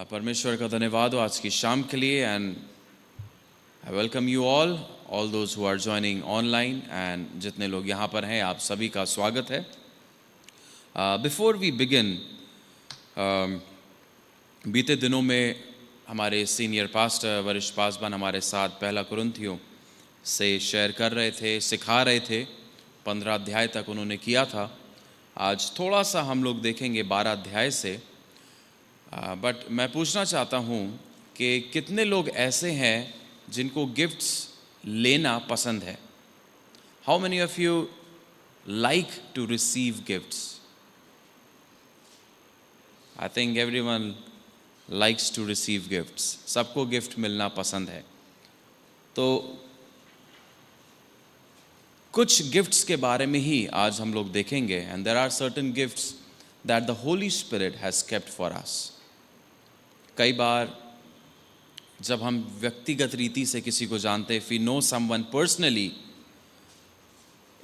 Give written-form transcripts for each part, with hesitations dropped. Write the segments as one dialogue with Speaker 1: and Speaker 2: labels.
Speaker 1: परमेश्वर का धन्यवाद हो आज की शाम के लिए and I welcome you all those who are joining online and जितने लोग यहाँ पर हैं आप सभी का स्वागत है। बिफोर वी बिगिन, बीते दिनों में हमारे सीनियर पास्टर वरिष्ठ पासवान हमारे साथ पहला कुरिन्थियों से शेयर कर रहे थे, सिखा रहे थे। 15 अध्याय तक उन्होंने किया था। आज थोड़ा सा हम लोग देखेंगे 12 अध्याय से। बट मैं पूछना चाहता हूँ कि कितने लोग ऐसे हैं जिनको गिफ्ट्स लेना पसंद है। How many of you like to receive gifts? I think everyone likes to receive gifts. सबको गिफ्ट मिलना पसंद है। तो कुछ गिफ्ट्स के बारे में ही आज हम लोग देखेंगे and there are certain gifts that the Holy Spirit has kept for us. कई बार जब हम व्यक्तिगत रीति से किसी को जानते हैं, if we know someone personally,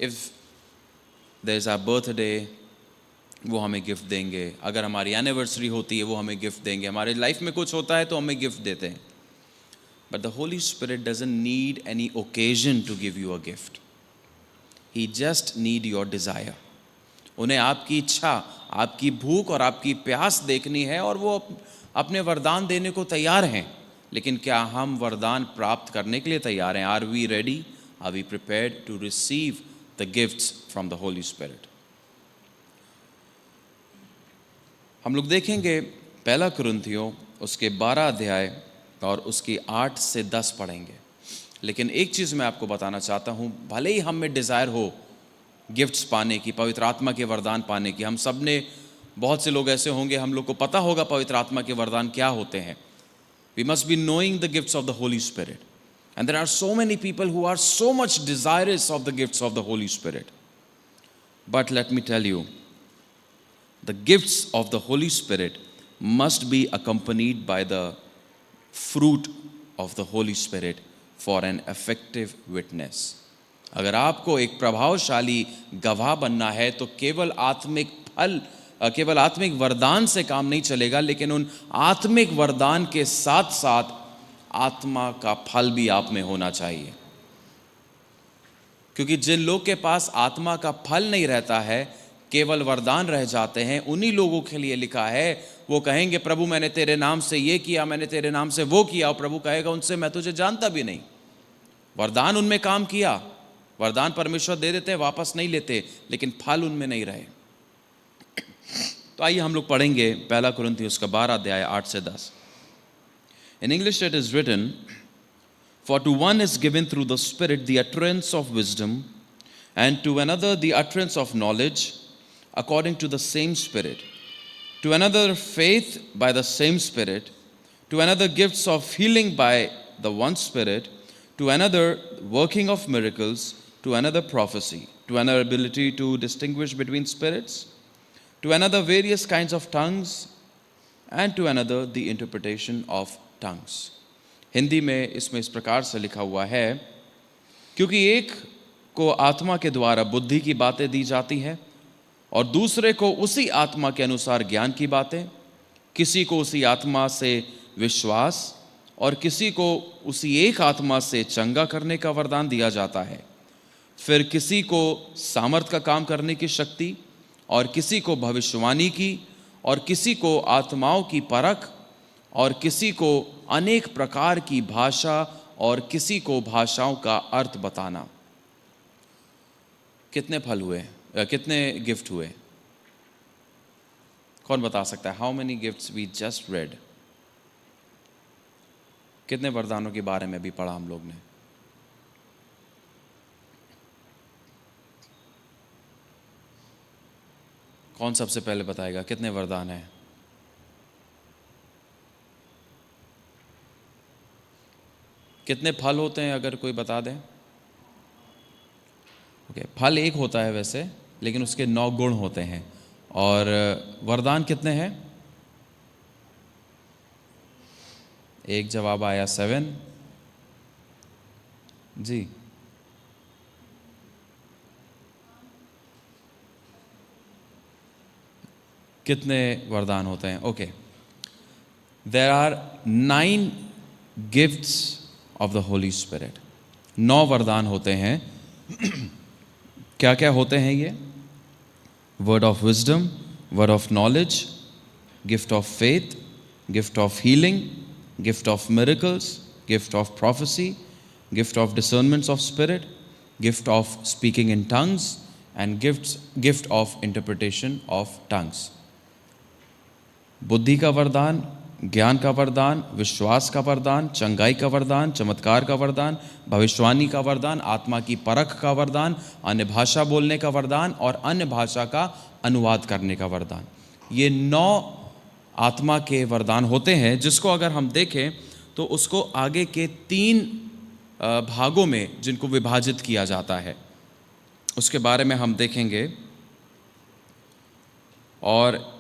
Speaker 1: if there is a birthday, वो हमें गिफ्ट देंगे। अगर हमारी एनिवर्सरी होती है वो हमें गिफ्ट देंगे। हमारे लाइफ में कुछ होता है तो हमें गिफ्ट देते हैं। But the Holy Spirit doesn't need any occasion to give you a gift. He just need your desire. उन्हें आपकी इच्छा, आपकी भूख और आपकी प्यास देखनी है और वो अपने वरदान देने को तैयार हैं। लेकिन क्या हम वरदान प्राप्त करने के लिए तैयार हैं? Are we ready? Are we prepared to receive the gifts from the Holy Spirit? हम लोग देखेंगे पहला कुरिन्थियों उसके 12 अध्याय और उसकी 8 से 10 पढ़ेंगे। लेकिन एक चीज़ मैं आपको बताना चाहता हूँ, भले ही हम में डिज़ायर हो गिफ्ट्स पाने की, पवित्र आत्मा के वरदान पाने की। हम सब ने, बहुत से लोग ऐसे होंगे, हम लोग को पता होगा पवित्र आत्मा के वरदान क्या होते हैं। We must be knowing the gifts of the Holy Spirit and there are so many people who are so much desirous of the gifts of the Holy Spirit. But let me tell you, the gifts of the Holy Spirit must be accompanied by the fruit of the Holy Spirit for an effective witness. अगर आपको एक प्रभावशाली गवाह बनना है तो केवल आत्मिक वरदान से काम नहीं चलेगा, लेकिन उन आत्मिक वरदान के साथ साथ आत्मा का फल भी आप में होना चाहिए। क्योंकि जिन लोग के पास आत्मा का फल नहीं रहता है, केवल वरदान रह जाते हैं, उन्हीं लोगों के लिए लिखा है, वो कहेंगे प्रभु मैंने तेरे नाम से ये किया, मैंने तेरे नाम से वो किया, और प्रभु कहेगा उनसे मैं तुझे जानता भी नहीं। वरदान उनमें काम किया, वरदान परमेश्वर दे देते हैं, वापस नहीं लेते, लेकिन फल उनमें नहीं रहे। तो आइए हम लोग पढ़ेंगे पहला कुरिन्थियों उसका 12 अध्याय 8 से 10। In English it is written, for to one is given through the Spirit the utterance of wisdom, and to another the utterance of knowledge according to the same Spirit, to another faith by the same Spirit, to another gifts of healing by the one Spirit, to another working of miracles, to another prophecy, to another ability to distinguish between spirits, to another various kinds of tongues, and to another the interpretation of tongues। Hindi में इसमें इस प्रकार से लिखा हुआ है, क्योंकि एक को आत्मा के द्वारा बुद्धि की बातें दी जाती हैं और दूसरे को उसी आत्मा के अनुसार ज्ञान की बातें, किसी को उसी आत्मा से विश्वास और किसी को उसी एक आत्मा से चंगा करने का वरदान दिया जाता है। फिर किसी को सामर्थ का काम करने की शक्ति, और किसी को भविष्यवाणी की, और किसी को आत्माओं की परख, और किसी को अनेक प्रकार की भाषा, और किसी को भाषाओं का अर्थ बताना। कितने फल हुए? कितने गिफ्ट हुए? कौन बता सकता है? How many gifts we just read? कितने वरदानों के बारे में भी पढ़ा हम लोग ने? कौन सबसे पहले बताएगा कितने वरदान हैं? कितने फल होते हैं अगर कोई बता दें? ओके, फल एक होता है वैसे, लेकिन उसके 9 गुण होते हैं। और वरदान कितने हैं? एक जवाब आया 7 जी। कितने वरदान होते हैं? Okay, There are 9 gifts of the Holy Spirit. 9 वरदान होते हैं. क्या क्या होते हैं ये? Word of wisdom, word of knowledge, gift of faith, gift of healing, gift of miracles, gift of prophecy, gift of discernments of spirit, gift of speaking in tongues, and gift of interpretation of tongues. बुद्धि का वरदान, ज्ञान का वरदान, विश्वास का वरदान, चंगाई का वरदान, चमत्कार का वरदान, भविष्यवाणी का वरदान, आत्मा की परख का वरदान, अन्य भाषा बोलने का वरदान और अन्य भाषा का अनुवाद करने का वरदान. ये 9 आत्मा के वरदान होते हैं, जिसको अगर हम देखें तो उसको आगे के 3 भागों में जिनको विभाजित किया जाता है, उसके बारे में हम देखेंगे. और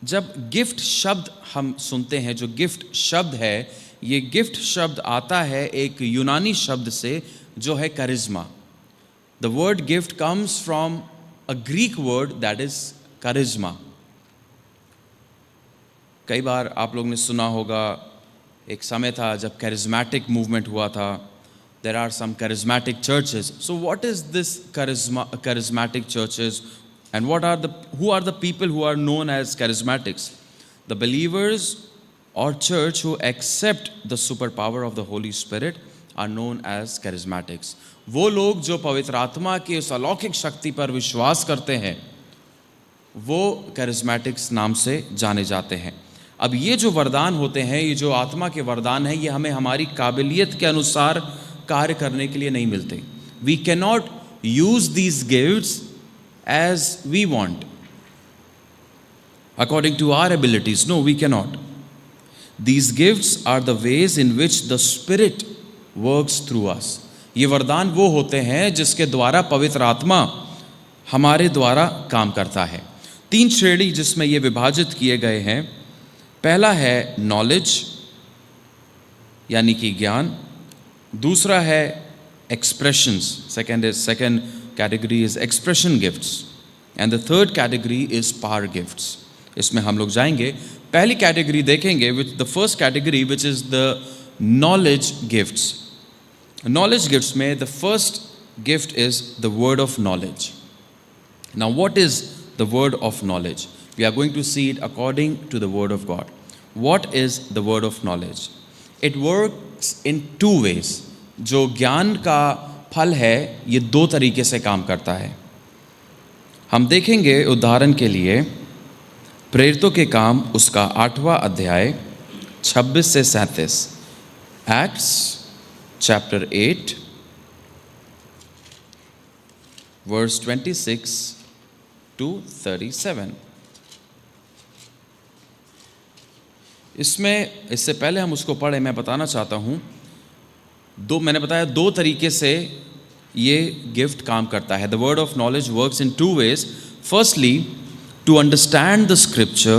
Speaker 1: जब गिफ्ट शब्द हम सुनते हैं, जो गिफ्ट शब्द है, ये गिफ्ट शब्द आता है एक यूनानी शब्द से जो है करिश्मा. The word gift comes from a Greek word that is charisma. कई बार आप लोग ने सुना होगा, एक समय था जब कैरिज्मेटिक मूवमेंट हुआ था. There are some charismatic churches. So what is this charismatic churches, and who are the people who are known as charismatics? The believers or church who accept the superpower of the Holy Spirit are known as charismatics. वो लोग जो पवित्र आत्मा की उस अलौकिक शक्ति पर विश्वास करते हैं, वो charismatics नाम से जाने जाते हैं. अब ये जो वरदान होते हैं, ये जो आत्मा के वरदान हैं, ये हमें हमारी काबिलियत के अनुसार कार्य करने के लिए नहीं मिलते. We cannot use these gifts as we want, according to our abilities. No, we cannot. These gifts are the ways in which the Spirit works through us. ये वरदान वो होते हैं जिसके द्वारा पवित्र आत्मा हमारे द्वारा काम करता है. 3 श्रेणी जिसमें ये विभाजित किए गए हैं. पहला है नॉलेज, यानी कि ज्ञान. दूसरा है expressions. Second category is expression gifts, and the third category is power gifts. इसमें हम लोग जाएंगे. पहली कैटेगरी देखेंगे, which the first category, which is the knowledge gifts. Knowledge gifts में the first gift is the word of knowledge. Now what is the word of knowledge? We are going to see it according to the word of God. What is the word of knowledge? It works in 2 ways. जो ज्ञान का फल है, ये 2 तरीके से काम करता है. हम देखेंगे उदाहरण के लिए प्रेरितों के काम उसका 8वां अध्याय 26 से 37. Acts chapter 8 verse 26 to 37. इससे पहले हम उसको पढ़े, मैं बताना चाहता हूँ, मैंने बताया 2 तरीके से ये गिफ्ट काम करता है. The word of knowledge works in 2 ways. Firstly, to understand the scripture,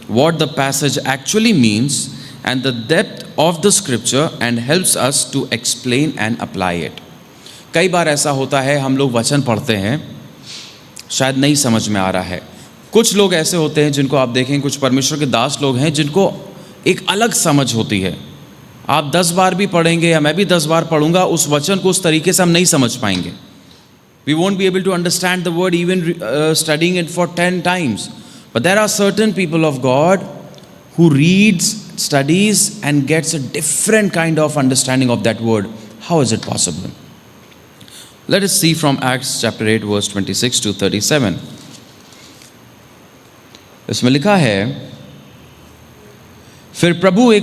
Speaker 1: what the passage actually means, and the depth of the scripture, and helps us to explain and apply it. कई बार ऐसा होता है, हम लोग वचन पढ़ते हैं, शायद नहीं समझ में आ रहा है. कुछ लोग ऐसे होते हैं जिनको आप देखें, कुछ परमेश्वर के दास लोग हैं जिनको एक अलग समझ होती है. आप 10 बार भी पढ़ेंगे या मैं भी 10 बार पढ़ूंगा, उस वचन को उस तरीके से हम नहीं समझ पाएंगे. We won't be able to understand the word even studying it for 10 times. But there are certain people of God who reads, studies and gets a different kind of understanding of that word. How is it possible? Let us see from Acts chapter 8 verse 26 to 37. इसमें लिखा है, फिर प्रभु के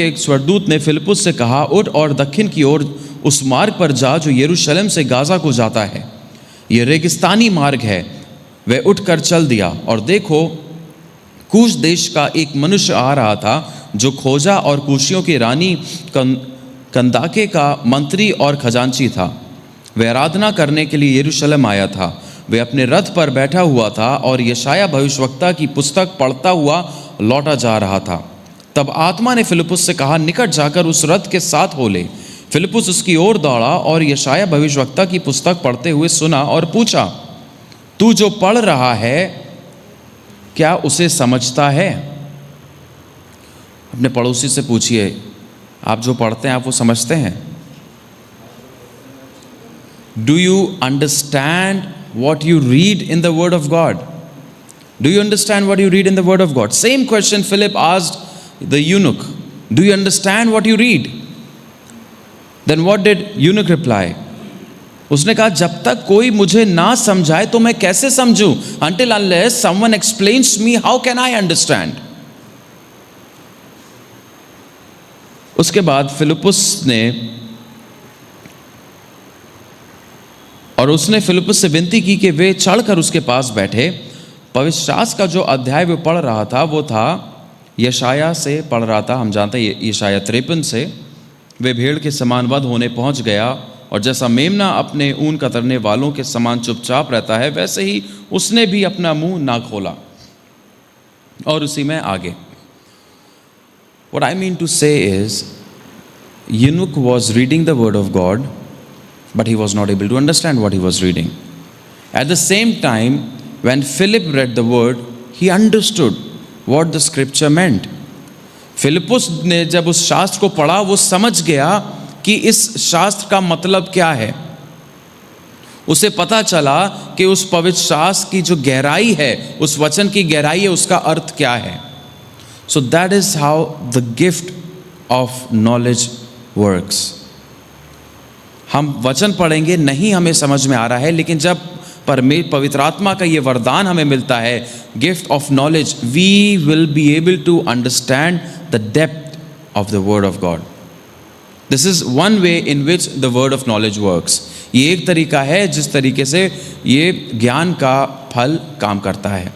Speaker 1: एक स्वर्गदूत ने फिलिप्पुस से कहा, उठ और दक्षिण की ओर उस मार्ग पर जा जो यरूशलेम से गाजा को जाता है. यह रेगिस्तानी मार्ग है. वह उठकर चल दिया, और देखो कूश देश का एक मनुष्य आ रहा था जो खोजा और कूशियों की रानी कंदाके का मंत्री और खजांची था. वह आराधना करने के लिए यरूशलेम आया था. वह अपने रथ पर बैठा हुआ था और यशाया भविष्यवक्ता की पुस्तक पढ़ता हुआ लौटा जा रहा था. तब आत्मा ने फिलिप्पुस से कहा, निकट जाकर उस रथ के साथ हो ले. फिलिप्पुस उसकी ओर दौड़ा और यशाया भविष्यवक्ता की पुस्तक पढ़ते हुए सुना और पूछा, तू जो पढ़ रहा है क्या उसे समझता है? अपने पड़ोसी से पूछिए, आप जो पढ़ते हैं आप वो समझते हैं? Do you understand what you read in the word of God? Do you understand what you read in the word of God? Same question Philip asked the eunuch. Do you understand what you read? Then what did eunuch reply? उसने कहा, जब तक कोई मुझे ना समझाए तो मैं कैसे समझूं? Until unless someone explains me, how can I understand? उसके बाद फिलिपुस ने और उसने फिलिपुस से विनती की कि वे चढ़कर उसके पास बैठे। पवित्र शास्त्र का जो अध्याय वो पढ़ रहा था वो था यशाया से पढ़ रहा था। हम जानते हैं यशाया 53 से। वे भेड़ के समान वध होने पहुंच गया, और जैसा मेमना अपने ऊन कतरने वालों के समान चुपचाप रहता है, वैसे ही उसने भी अपना मुंह ना खोला। और उसी में आगे, What I mean to say is, eunuch was reading the word of God, but he was not able to understand what he was reading. At the same time, when Philip read the word, he understood what the scripture meant. Philip ने जब उस शास्त्र को पढ़ा, वो समझ गया कि इस शास्त्र का मतलब क्या है। उसे पता चला कि उस पवित्र शास्त्र की जो गहराई है, उस वचन की गहराई है, उसका अर्थ क्या है। So that is how the gift of knowledge works. हम वचन पढ़ेंगे, नहीं हमें समझ में आ रहा है, लेकिन जब पवित्र आत्मा का ये वरदान हमें मिलता है, gift of knowledge, we will be able to understand the depth of the word of God. This is one way in which the word of knowledge works. ये एक तरीका है जिस तरीके से ये ज्ञान का फल काम करता है,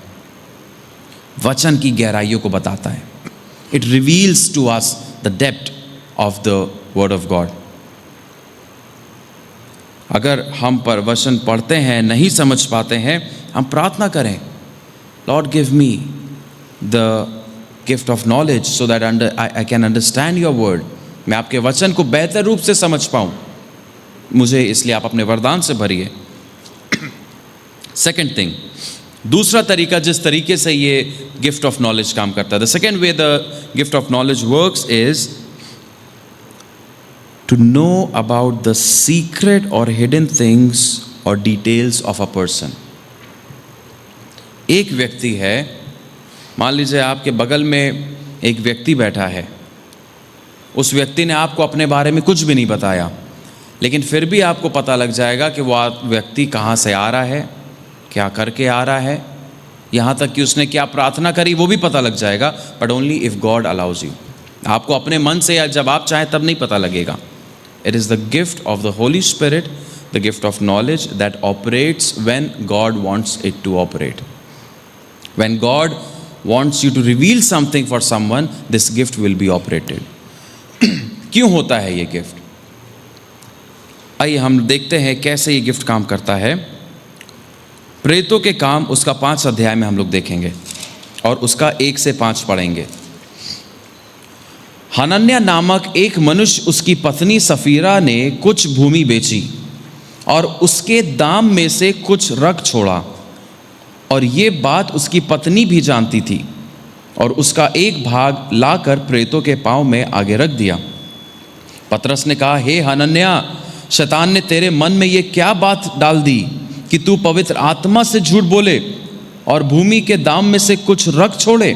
Speaker 1: वचन की गहराइयों को बताता है। It reveals to us the depth of the word of God. अगर हम पर वचन पढ़ते हैं, नहीं समझ पाते हैं, हम प्रार्थना करें, Lord give me the gift of knowledge so that I can understand your word. मैं आपके वचन को बेहतर रूप से समझ पाऊं, मुझे इसलिए आप अपने वरदान से भरिए। सेकेंड थिंग, दूसरा तरीका जिस तरीके से ये गिफ्ट ऑफ नॉलेज काम करता है, the second way the gift of knowledge works is to know about the secret or hidden things or details of a person. एक व्यक्ति है, मान लीजिए आपके बगल में एक व्यक्ति बैठा है, उस व्यक्ति ने आपको अपने बारे में कुछ भी नहीं बताया, लेकिन फिर भी आपको पता लग जाएगा कि वह व्यक्ति कहाँ से आ रहा है, क्या करके आ रहा है, यहाँ तक कि उसने क्या प्रार्थना करी वो भी पता लग जाएगा। But only if God allows you. आपको अपने मन से या जब आप चाहें तब नहीं पता लगेगा। It is the gift of the Holy Spirit, the gift of knowledge that operates when God wants it to operate. When God wants you to reveal something for someone, this gift will be operated. क्यों होता है ये gift? आइए हम देखते हैं कैसे ये गिफ्ट काम करता है। प्रेरितों के काम उसका 5 अध्याय में हम लोग देखेंगे और उसका 1 से 5 पढ़ेंगे। हनन्याह नामक एक मनुष्य, उसकी पत्नी सफीरा ने कुछ भूमि बेची और उसके दाम में से कुछ रख छोड़ा, और ये बात उसकी पत्नी भी जानती थी, और उसका एक भाग लाकर प्रेरितों के पांव में आगे रख दिया। पतरस ने कहा, हे हनन्याह, शैतान ने तेरे मन में ये क्या बात डाल दी कि तू पवित्र आत्मा से झूठ बोले और भूमि के दाम में से कुछ रख छोड़े?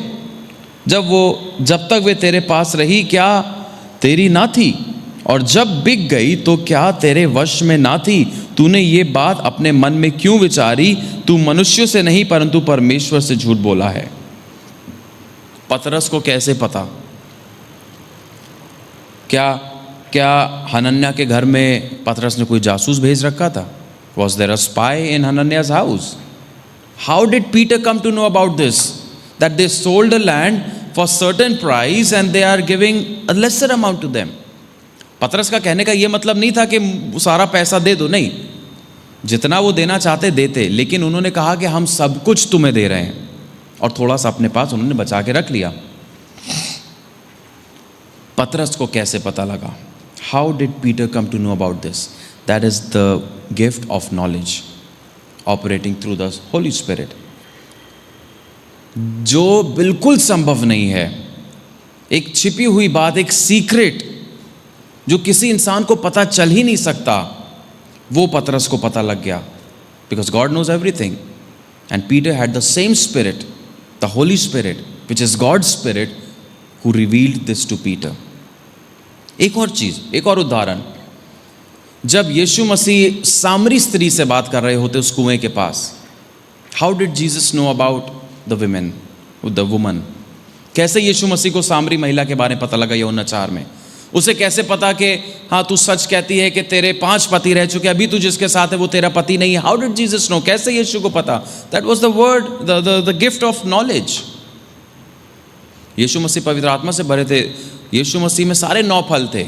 Speaker 1: जब तक वे तेरे पास रही क्या तेरी ना थी, और जब बिक गई तो क्या तेरे वश में ना थी? तूने ये बात अपने मन में क्यों विचारी? तू मनुष्यों से नहीं परंतु परमेश्वर से झूठ बोला है। पतरस को कैसे पता? क्या हनन्याह के घर में पतरस ने कोई जासूस भेज रखा था? Was there a spy in हनन्याह's house? How did Peter come to know about this, that they sold a land for certain price and they are giving a lesser amount to them? पतरस का कहने का ये मतलब नहीं था कि सारा पैसा दे दो, नहीं, जितना वो देना चाहते देते, लेकिन उन्होंने कहा कि हम सब कुछ तुम्हें दे रहे हैं, और थोड़ा सा अपने पास उन्होंने बचा के रख लिया। पतरस को कैसे पता लगा? How did Peter come to know about this? That is the gift of knowledge operating through the Holy Spirit. जो बिल्कुल संभव नहीं है एक छिपी हुई बात, एक सीक्रेट जो किसी इंसान को पता चल ही नहीं सकता, वो पतरस को पता लग गया। Because God knows everything and Peter had the same spirit, the Holy Spirit which is God spirit, who revealed this to Peter. एक और चीज, एक और उदाहरण, जब यीशु मसीह सामरी स्त्री से बात कर रहे होते उस कुएं के पास, how did Jesus know about the woman? कैसे यीशु मसीह को सामरी महिला के बारे में पता लगा यूहन्ना 4 में? उसे कैसे पता कि हाँ तू सच कहती है कि तेरे 5 पति रह चुके, अभी तू जिसके साथ है वो तेरा पति नहीं है? How did Jesus know? कैसे यीशु को पता? That was the word, the gift of knowledge. यीशु मसीह पवित्र आत्मा से भरे थे, यीशु मसीह में सारे 9 फल थे,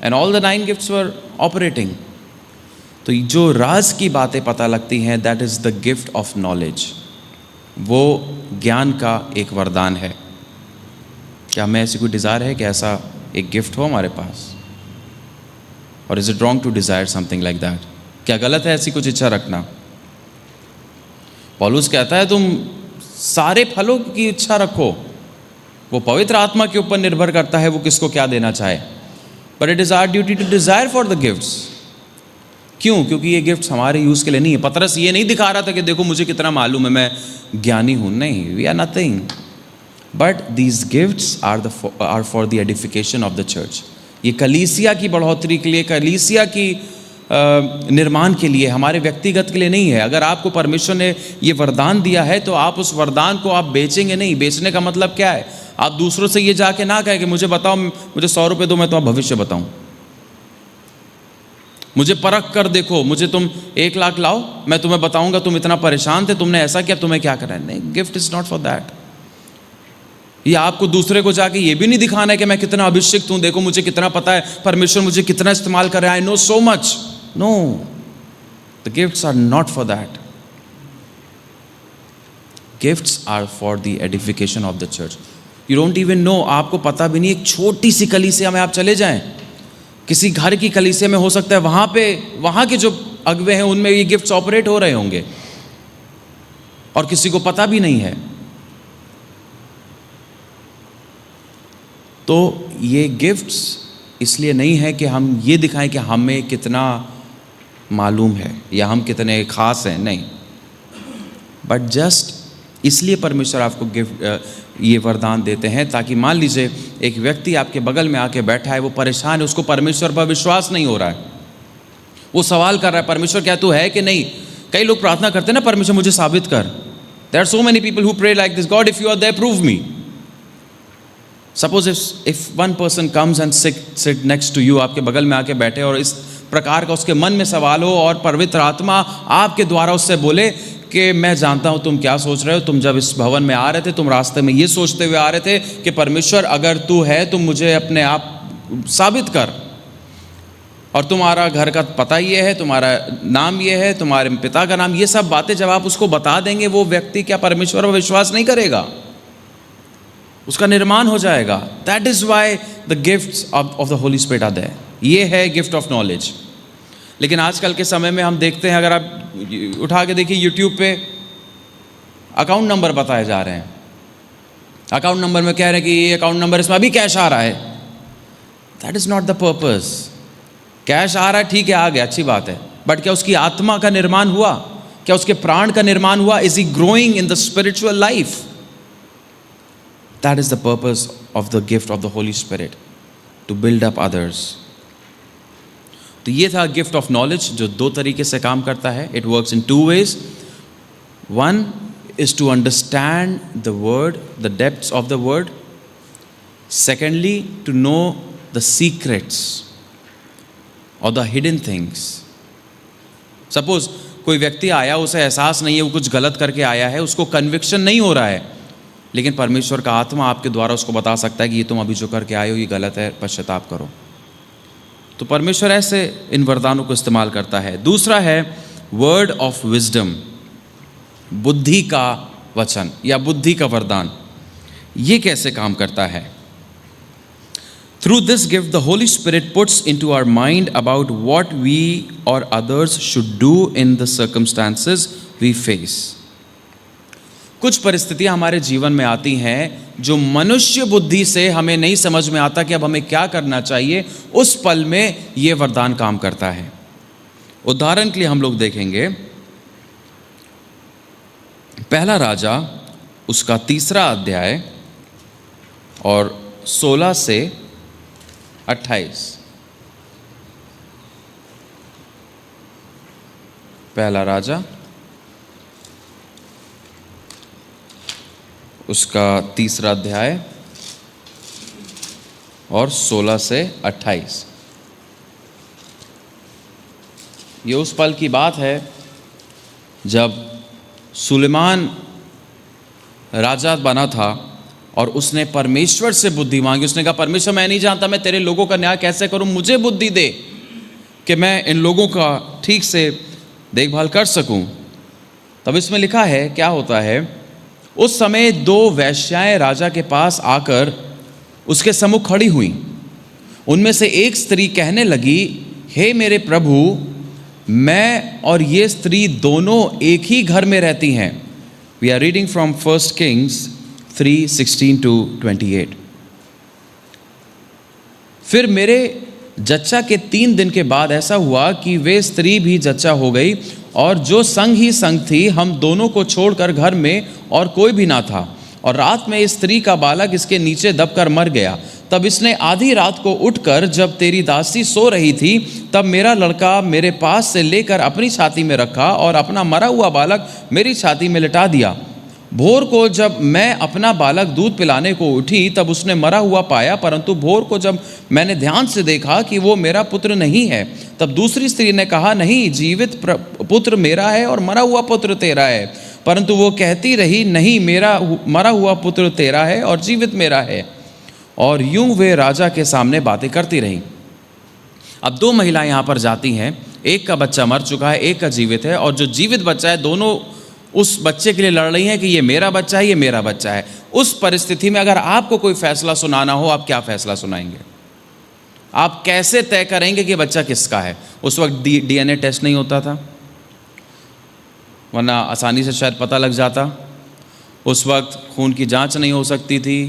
Speaker 1: and all the 9 gifts were operating. तो जो राज की बातें पता लगती हैं, that is the gift of knowledge. वो ज्ञान का एक वरदान है। क्या हमें ऐसी कोई डिज़ायर है कि ऐसा एक गिफ्ट हो हमारे पास? और is it wrong to desire something like that? क्या गलत है ऐसी कुछ इच्छा रखना? पौलुस कहता है तुम सारे फलों की इच्छा रखो, वो पवित्र आत्मा के ऊपर निर्भर करता है वो किसको क्या देना चाहे, but it is our duty to desire for the gifts. क्यों? क्योंकि ये गिफ्ट्स हमारे यूज़ के लिए नहीं है। पतरस ये नहीं दिखा रहा था कि देखो मुझे कितना मालूम है, मैं ज्ञानी हूँ। नहीं, we are nothing, but these gifts are for the edification of the church. ये कलीसिया की बढ़ोतरी के लिए, कलीसिया की निर्माण के लिए, हमारे व्यक्तिगत के लिए नहीं है। अगर आपको परमेश्वर ने ये वरदान दिया है तो आप उस वरदान को आप बेचेंगे नहीं। बेचने का मतलब क्या है? आप दूसरों से ये जाके ना कहें कि मुझे बताओ, मुझे 100 रुपये दो, मैं तुम्हारा भविष्य बताऊं, मुझे परख कर देखो, मुझे तुम 1 लाख लाओ, मैं तुम्हें बताऊंगा तुम इतना परेशान थे, तुमने ऐसा किया, तुम्हें क्या करना है। नहीं, gift is not for that. ये आपको दूसरे को जाके ये भी नहीं दिखाना है कि मैं कितना अभिषिक्त हूं, देखो मुझे कितना पता है, परमेश्वर मुझे कितना इस्तेमाल कर रहा है, I know so much. No, the gifts are not for that. Gifts are for the edification of the church. You don't even know, आपको पता भी नहीं, एक छोटी सी कलीसिया में आप चले जाएं, किसी घर की कलीसिया में हो सकता है वहाँ के जो अगुवे हैं उनमें ये गिफ्ट्स ऑपरेट हो रहे होंगे और किसी को पता भी नहीं है। तो ये गिफ्ट्स इसलिए नहीं है कि हम ये दिखाएं कि हमें कितना मालूम है या हम कितने खास हैं, नहीं, बट जस्ट इसलिए परमेश्वर आपको गिफ्ट ये वरदान देते हैं ताकि मान लीजिए एक व्यक्ति आपके बगल में आके बैठा है, वो परेशान है, उसको परमेश्वर पर विश्वास नहीं हो रहा है, वो सवाल कर रहा है परमेश्वर क्या तू है कि नहीं। कई लोग प्रार्थना करते हैं ना, परमेश्वर मुझे साबित कर। There are so many people who pray like this, God if you are there prove me. Suppose if one person comes and sit next to you, आपके बगल में आके बैठे और इस प्रकार का उसके मन में सवाल हो और पवित्र आत्मा आपके द्वारा उससे बोले कि मैं जानता हूं तुम क्या सोच रहे हो, तुम जब इस भवन में आ रहे थे तुम रास्ते में ये सोचते हुए आ रहे थे कि परमेश्वर अगर तू है तुम मुझे अपने आप साबित कर, और तुम्हारा घर का पता ये है, तुम्हारा नाम ये है, तुम्हारे पिता का नाम, ये सब बातें जब आप उसको बता देंगे, वो व्यक्ति क्या परमेश्वर पर विश्वास नहीं करेगा? उसका निर्माण हो जाएगा। That is why the gifts of the Holy Spirit are there. ये है गिफ्ट ऑफ नॉलेज। लेकिन आजकल के समय में हम देखते हैं, अगर आप उठा के देखिए यूट्यूब पे अकाउंट नंबर बताए जा रहे हैं, अकाउंट नंबर में कह रहे हैं कि ये अकाउंट नंबर, इसमें अभी कैश आ रहा है। That is not the purpose. Cash आ रहा है, ठीक है, आ गया, अच्छी बात है, बट क्या उसकी आत्मा का निर्माण हुआ? क्या उसके प्राण का निर्माण हुआ? Is he growing in the spiritual life? That is the purpose of the gift of the Holy Spirit, to build up others. तो ये था गिफ्ट ऑफ नॉलेज, जो 2 तरीके से काम करता है। It works in 2 ways. One is to understand the word, the depths of the word. Secondly, to know the secrets or the hidden things. Suppose कोई व्यक्ति आया, उसे एहसास नहीं है वो कुछ गलत करके आया है, उसको कन्विक्शन नहीं हो रहा है, लेकिन परमेश्वर का आत्मा आपके द्वारा उसको बता सकता है कि ये तुम अभी जो करके आए हो ये गलत है, पश्चाताप करो। तो परमेश्वर ऐसे इन वरदानों को इस्तेमाल करता है। दूसरा है वर्ड ऑफ विजडम, बुद्धि का वचन या बुद्धि का वरदान। ये कैसे काम करता है? Through this gift the Holy Spirit puts into our mind about what we or others should do in the circumstances we face. कुछ परिस्थितियां हमारे जीवन में आती हैं जो मनुष्य बुद्धि से हमें नहीं समझ में आता कि अब हमें क्या करना चाहिए। उस पल में यह वरदान काम करता है। उदाहरण के लिए हम लोग देखेंगे पहला राजा उसका 3 अध्याय और 16 से 28। पहला राजा उसका 3 अध्याय और 16 से 28। ये उस पल की बात है जब सुलेमान राजा बना था और उसने परमेश्वर से बुद्धि मांगी। उसने कहा, परमेश्वर मैं नहीं जानता मैं तेरे लोगों का न्याय कैसे करूं, मुझे बुद्धि दे कि मैं इन लोगों का ठीक से देखभाल कर सकूं। तब इसमें लिखा है, क्या होता है, उस समय 2 वेश्याएं राजा के पास आकर उसके सम्मुख खड़ी हुई। उनमें से एक स्त्री कहने लगी, हे मेरे प्रभु, मैं और ये स्त्री दोनों एक ही घर में रहती हैं। We are reading from 1 Kings 3:16-28। फिर मेरे जच्चा के 3 दिन के बाद ऐसा हुआ कि वे स्त्री भी जच्चा हो गई और जो संग ही संग थी, हम दोनों को छोड़कर घर में और कोई भी ना था। और रात में इस स्त्री का बालक इसके नीचे दबकर मर गया। तब इसने आधी रात को उठकर, जब तेरी दासी सो रही थी, तब मेरा लड़का मेरे पास से लेकर अपनी छाती में रखा और अपना मरा हुआ बालक मेरी छाती में लिटा दिया। भोर को जब मैं अपना बालक दूध पिलाने को उठी, तब उसने मरा हुआ पाया, परंतु भोर को जब मैंने ध्यान से देखा कि वो मेरा पुत्र नहीं है। तब दूसरी स्त्री ने कहा, नहीं, जीवित पुत्र मेरा है और मरा हुआ पुत्र तेरा है। परंतु वो कहती रही, नहीं, मेरा मरा हुआ पुत्र तेरा है और जीवित मेरा है। और यूं वे राजा के सामने बातें करती रहीं। अब 2 महिलाएं यहाँ पर जाती हैं, एक का बच्चा मर चुका है, एक का जीवित है, और जो जीवित बच्चा है दोनों उस बच्चे के लिए लड़ रही हैं कि ये मेरा बच्चा है, ये मेरा बच्चा है। उस परिस्थिति में अगर आपको कोई फैसला सुनाना हो, आप क्या फैसला सुनाएंगे? आप कैसे तय करेंगे कि बच्चा किसका है? उस वक्त DNA टेस्ट नहीं होता था, वरना आसानी से शायद पता लग जाता। उस वक्त खून की जांच नहीं हो सकती थी।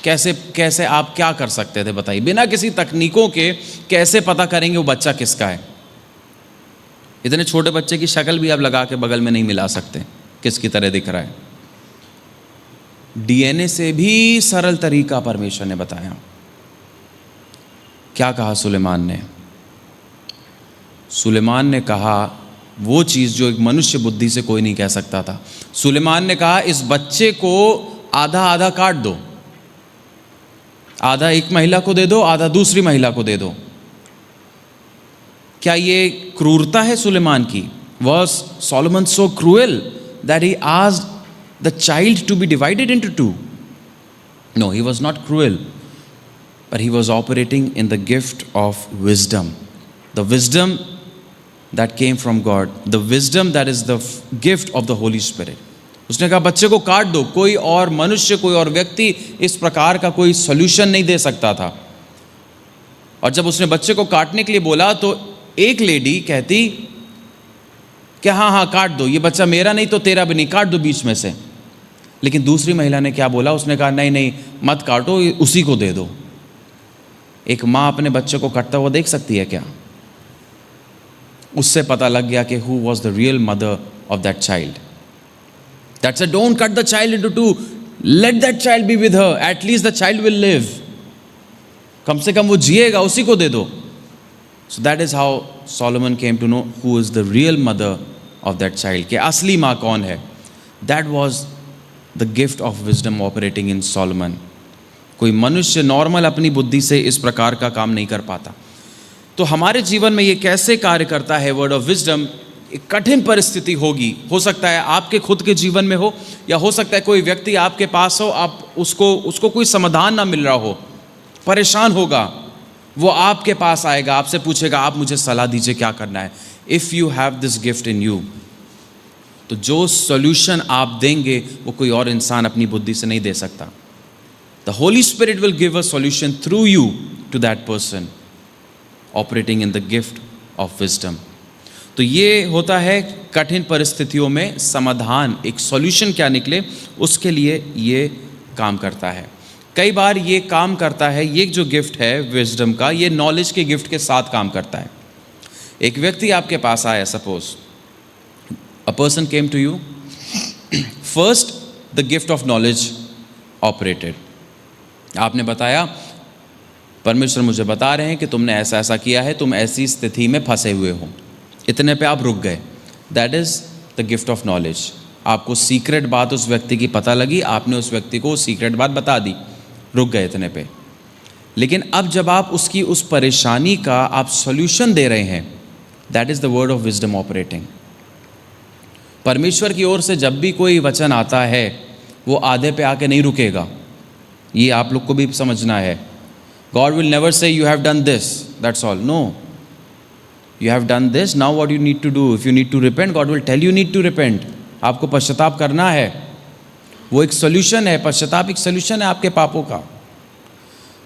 Speaker 1: कैसे आप क्या कर सकते थे बताइए? बिना किसी तकनीकों के कैसे पता करेंगे वो बच्चा किसका है? इतने छोटे बच्चे की शक्ल भी आप लगा के बगल में नहीं मिला सकते किसकी तरह दिख रहा है। DNA से भी सरल तरीका परमेश्वर ने बताया। क्या कहा सुलेमान ने? सुलेमान ने कहा वो चीज़ जो एक मनुष्य बुद्धि से कोई नहीं कह सकता था। सुलेमान ने कहा, इस बच्चे को आधा आधा काट दो, आधा एक महिला को दे दो, आधा दूसरी महिला को दे दो। क्या ये क्रूरता है सुलेमान की? Was Solomon so cruel that he asked the child to be divided into 2? No, he was not cruel, but he was operating in the gift of wisdom. The wisdom that came from God, the wisdom that is the gift of the Holy Spirit. उसने कहा बच्चे को काट दो। कोई और मनुष्य, कोई और व्यक्ति इस प्रकार का कोई सॉल्यूशन नहीं दे सकता था। और जब उसने बच्चे को काटने के लिए बोला तो एक लेडी कहती कि हाँ काट दो, ये बच्चा मेरा नहीं तो तेरा भी नहीं, काट दो बीच में से। लेकिन दूसरी महिला ने क्या बोला? उसने कहा नहीं मत काटो, उसी को दे दो। एक माँ अपने बच्चे को काटता हुआ देख सकती है क्या? उससे पता लग गया कि who was the real mother of that child. That said, don't cut the child into 2. Let that child be with her. At least the child will live. कम से कम वो जिएगा, उसी को दे दो। So that is how Solomon came to know who is the real mother of that child. कि असली माँ कौन है? That was the gift of wisdom operating in Solomon. कोई मनुष्य नॉर्मल अपनी बुद्धि से इस प्रकार का काम नहीं कर पाता। तो हमारे जीवन में ये कैसे कार्य करता है वर्ड ऑफ विजडम? एक कठिन परिस्थिति होगी, हो सकता है आपके खुद के जीवन में हो, या हो सकता है कोई व्यक्ति आपके पास हो, आप उसको कोई समाधान ना मिल रहा हो, परेशान होगा, वो आपके पास आएगा, आपसे पूछेगा आप मुझे सलाह दीजिए क्या करना है। If you have this gift in you, तो जो सॉल्यूशन आप देंगे वो कोई और इंसान अपनी बुद्धि से नहीं दे सकता। The Holy Spirit will give a solution through you to that person operating in the gift of wisdom. तो ये होता है कठिन परिस्थितियों में समाधान, एक सॉल्यूशन क्या निकले उसके लिए ये काम करता है। कई बार ये काम करता है, ये जो गिफ्ट है विजडम का, ये नॉलेज के गिफ्ट के साथ काम करता है। एक व्यक्ति आपके पास आया, suppose a person came to you, first the gift of knowledge operated. आपने बताया परमेश्वर मुझे बता रहे हैं कि तुमने ऐसा ऐसा किया है, तुम ऐसी स्थिति में फंसे हुए हो, इतने पे आप रुक गए। That is the gift of knowledge. आपको सीक्रेट बात उस व्यक्ति की पता लगी, आपने उस व्यक्ति को सीक्रेट बात बता दी, रुक गए इतने पे। लेकिन अब जब आप उसकी उस परेशानी का आप सॉल्यूशन दे रहे हैं, that is the word of wisdom operating. परमेश्वर की ओर से जब भी कोई वचन आता है वो आधे पे आके नहीं रुकेगा, ये आप लोग को भी समझना है। God will never say you have done this, that's all. No, you have done this, now what you need to do, if you need to repent, God will tell you need to repent. आपको पश्चाताप करना है, वो एक solution है, पश्चाताप एक solution है आपके पापों का।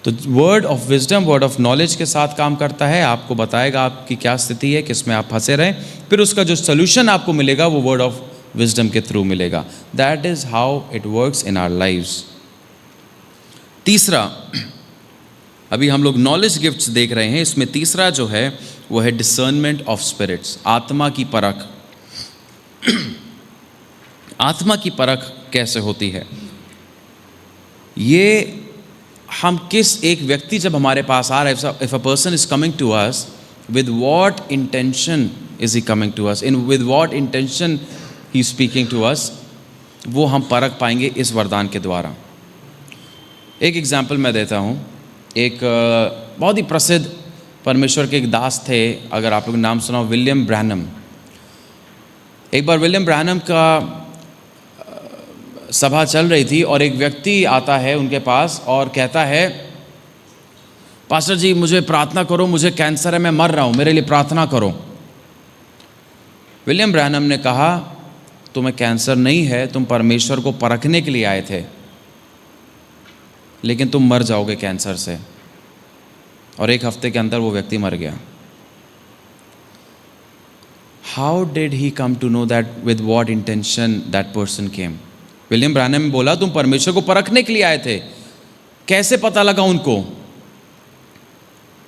Speaker 1: तो word of wisdom, word of knowledge के साथ काम करता है, आपको बताएगा आपकी क्या स्थिति है, किस में आप फंसे रहें, फिर उसका जो सोल्यूशन आपको मिलेगा वो वर्ड ऑफ विजडम के थ्रू मिलेगा। That is how it works in our lives. तीसरा, अभी हम लोग नॉलेज गिफ्ट्स देख रहे हैं, इसमें तीसरा जो है वो है डिसर्नमेंट ऑफ स्पिरिट्स, आत्मा की परख। आत्मा की परख कैसे होती है? ये हम किस एक व्यक्ति जब हमारे पास आ रहा है, if a person is coming to us, with what intention is he coming to us, in with what intention he speaking to us, वो हम परख पाएंगे इस वरदान के द्वारा। एक एग्जाम्पल मैं देता हूँ। एक बहुत ही प्रसिद्ध परमेश्वर के एक दास थे, अगर आप लोग नाम सुना हो, विलियम ब्रैनम। एक बार विलियम ब्रैनम का सभा चल रही थी और एक व्यक्ति आता है उनके पास और कहता है, पास्टर जी मुझे प्रार्थना करो, मुझे कैंसर है, मैं मर रहा हूँ, मेरे लिए प्रार्थना करो। विलियम ब्रैनम ने कहा, तुम्हें कैंसर नहीं है, तुम परमेश्वर को परखने के लिए आए थे, लेकिन तुम मर जाओगे कैंसर से। और एक हफ्ते के अंदर वो व्यक्ति मर गया। How did he come to know that with what intention that person came? William Branham ने बोला, तुम परमेश्वर को परखने के लिए आए थे, कैसे पता लगा उनको?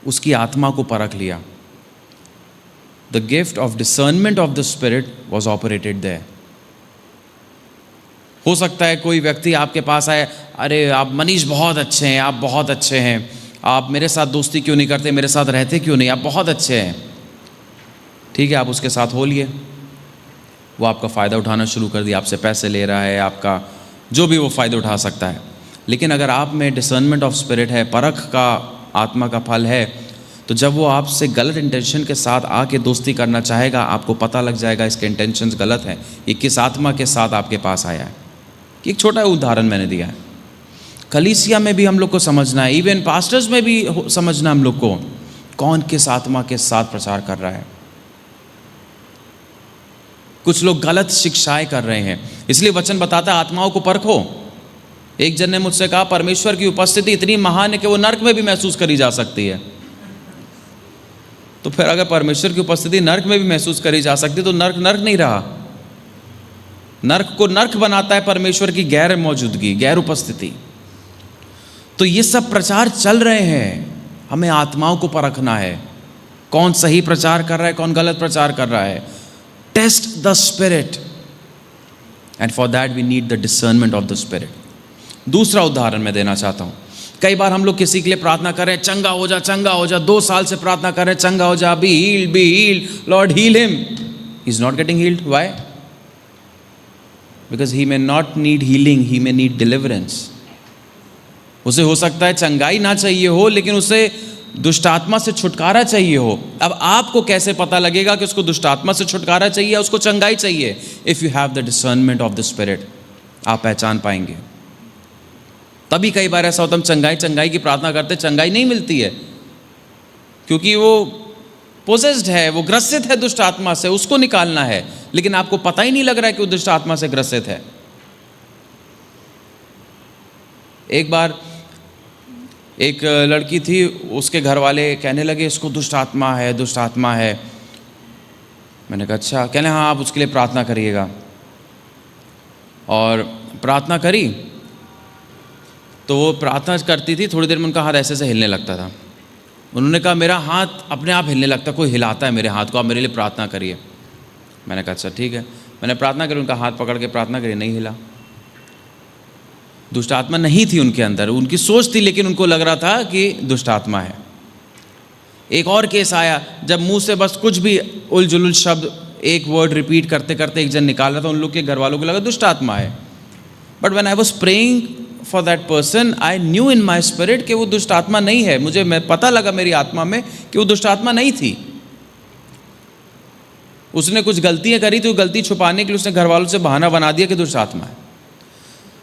Speaker 1: उसकी आत्मा को परख लिया। The gift of discernment of the spirit was operated there. हो सकता है कोई व्यक्ति आपके पास आए, अरे आप मनीष बहुत अच्छे हैं, आप बहुत अच्छे हैं, आप मेरे साथ दोस्ती क्यों नहीं करते, मेरे साथ रहते क्यों नहीं, आप बहुत अच्छे हैं। ठीक है, आप उसके साथ हो लिए, वो आपका फ़ायदा उठाना शुरू कर दिया, आपसे पैसे ले रहा है, आपका जो भी वो फ़ायदा उठा सकता है। लेकिन अगर आप में डिसर्नमेंट ऑफ स्पिरिट है, परख का आत्मा का फल है, तो जब वो आपसे गलत इंटेंशन के साथ आके दोस्ती करना चाहेगा, आपको पता लग जाएगा इसके इंटेंशंस गलत हैं, ये किस आत्मा के साथ आपके पास आया है। एक छोटा उदाहरण मैंने दिया है। कलीसिया में भी हम लोग को समझना है, इवन पास्टर्स में भी समझना हम लोग को, कौन किस आत्मा के साथ प्रचार कर रहा है। कुछ लोग गलत शिक्षाएं कर रहे हैं, इसलिए वचन बताता है आत्माओं को परखो। एक जन ने मुझसे कहा, परमेश्वर की उपस्थिति इतनी महान है कि वो नर्क में भी महसूस करी जा सकती है। तो फिर अगर परमेश्वर की उपस्थिति नर्क में भी महसूस करी जा सकती, तो नर्क नर्क नहीं रहा। नर्क को नर्क बनाता है परमेश्वर की गैर मौजूदगी, गैर उपस्थिति। तो ये सब प्रचार चल रहे हैं, हमें आत्माओं को परखना है, कौन सही प्रचार कर रहा है, कौन गलत प्रचार कर रहा है। Test the spirit, and for that we need the discernment of the spirit. दूसरा उदाहरण मैं देना चाहता हूँ। कई बार हम लोग किसी के लिए प्रार्थना करें, चंगा हो जा, चंगा हो जा, 2 साल से प्रार्थना करें, चंगा हो जा, be healed, Lord heal him. He is not getting healed. Why? Because he may not need healing, he may need deliverance. उसे हो सकता है चंगाई ना चाहिए हो, लेकिन उसे दुष्ट आत्मा से छुटकारा चाहिए हो। अब आपको कैसे पता लगेगा कि उसको दुष्ट आत्मा से छुटकारा चाहिए, उसको चंगाई चाहिए? If you have the discernment of the spirit, आप पहचान पाएंगे। तभी कई बार ऐसा होता है, हम चंगाई की प्रार्थना करते, चंगाई नहीं मिलती है, क्योंकि वो पोजेस्ड है, वो ग्रसित है दुष्ट आत्मा से, उसको निकालना है, लेकिन आपको पता ही नहीं लग रहा है कि वो दुष्ट आत्मा से ग्रसित है। एक बार एक लड़की थी, उसके घर वाले कहने लगे इसको दुष्ट आत्मा है, दुष्ट आत्मा है। मैंने कहा अच्छा। कहने हाँ आप उसके लिए प्रार्थना करिएगा। और प्रार्थना करी तो वो प्रार्थना करती थी, थोड़ी देर में उनका हाथ ऐसे ऐसे हिलने लगता था। उन्होंने कहा मेरा हाथ अपने आप हिलने लगता, कोई हिलाता है मेरे हाथ को, आप मेरे लिए प्रार्थना करिए। मैंने कहा अच्छा ठीक है। मैंने प्रार्थना करी, उनका हाथ पकड़ के प्रार्थना करी, नहीं हिला। दुष्ट आत्मा नहीं थी उनके अंदर, उनकी सोच थी, लेकिन उनको लग रहा था कि दुष्ट आत्मा है। एक और केस आया जब मुंह से बस कुछ भी उलझुल शब्द, एक वर्ड रिपीट करते करते एक जन निकाल रहा था, उन लोग के घर वालों को लगा दुष्ट आत्मा है। But when I was praying for that person, I new in my spirit कि वो दुष्ट आत्मा नहीं है। मुझे पता लगा मेरी आत्मा में कि वो दुष्ट आत्मा नहीं थी। उसने कुछ गलतियां करी थी, गलती छुपाने के लिए उसने घर वालों से बहाना बना दिया कि दुष्ट आत्मा है।